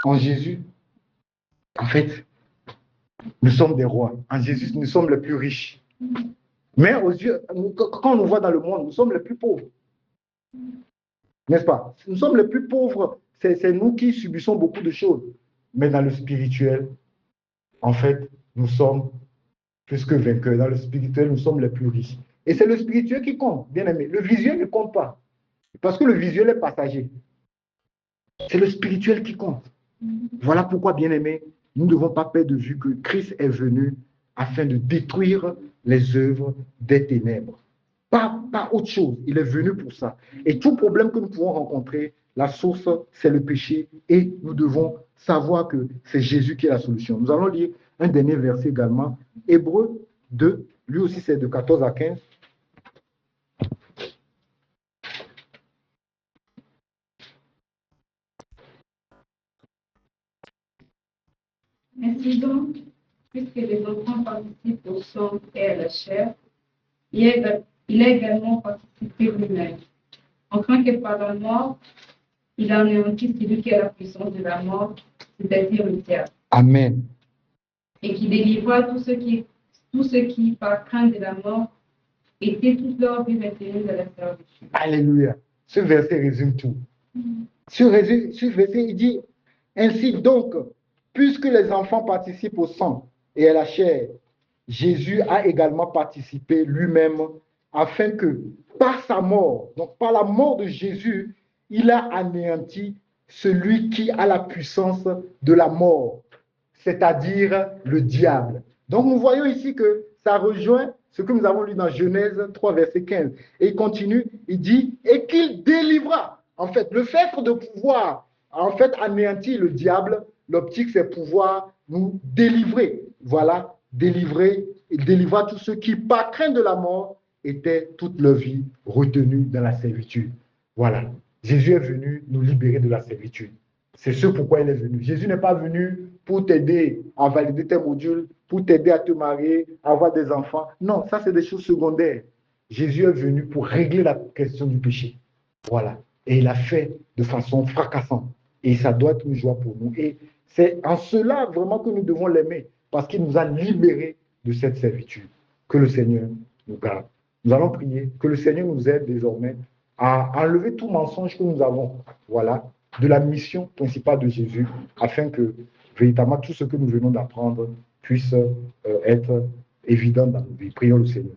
S1: en Jésus, en fait, nous sommes des rois. En Jésus, nous sommes les plus riches. Mais aux yeux, quand on nous voit dans le monde, nous sommes les plus pauvres. N'est-ce pas? Nous sommes les plus pauvres. C'est nous qui subissons beaucoup de choses. Mais dans le spirituel, en fait, nous sommes plus que vainqueurs. Dans le spirituel, nous sommes les plus riches. Et c'est le spirituel qui compte, bien aimé. Le visuel ne compte pas. Parce que le visuel est passager. C'est le spirituel qui compte. Voilà pourquoi, bien-aimés, nous ne devons pas perdre de vue que Christ est venu afin de détruire les œuvres des ténèbres. Pas autre chose. Il est venu pour ça. Et tout problème que nous pouvons rencontrer, la source, c'est le péché. Et nous devons savoir que c'est Jésus qui est la solution. Nous allons lire un dernier verset également. Hébreux 2, lui aussi c'est de 14 à 15.
S3: Ainsi donc, puisque les enfants participent au sang et à la chair, il a également participé lui-même, afin que par la mort, il anéantisse celui qui a la puissance de la mort, c'est-à-dire le diable.
S1: Amen.
S3: Et qui délivra tous ceux qui, par crainte de la mort, étaient toute leur vie maintenus dans la servitude.
S1: Alléluia. Ce verset résume tout. Ce verset, il dit, ainsi donc, puisque les enfants participent au sang et à la chair, Jésus a également participé lui-même afin que, par sa mort, donc par la mort de Jésus, il a anéanti celui qui a la puissance de la mort, c'est-à-dire le diable. Donc nous voyons ici que ça rejoint ce que nous avons lu dans Genèse 3, verset 15. Et il continue, il dit, et qu'il délivra. En fait, le fait de pouvoir anéantir le diable, l'optique, c'est pouvoir nous délivrer. Voilà, délivrer et délivrer tous ceux qui, par crainte de la mort, étaient toute leur vie retenus dans la servitude. Voilà, Jésus est venu nous libérer de la servitude. C'est ce pourquoi il est venu. Jésus n'est pas venu pour t'aider à valider tes modules, pour t'aider à te marier, à avoir des enfants. Non, ça c'est des choses secondaires. Jésus est venu pour régler la question du péché. Voilà. Et il l'a fait de façon fracassante. Et ça doit être une joie pour nous. Et c'est en cela vraiment que nous devons l'aimer, parce qu'il nous a libérés de cette servitude. Que le Seigneur nous garde. Nous allons prier, que le Seigneur nous aide désormais à enlever tout mensonge que nous avons, voilà, de la mission principale de Jésus, afin que véritablement tout ce que nous venons d'apprendre puisse être évident dans nos vies. Prions le Seigneur.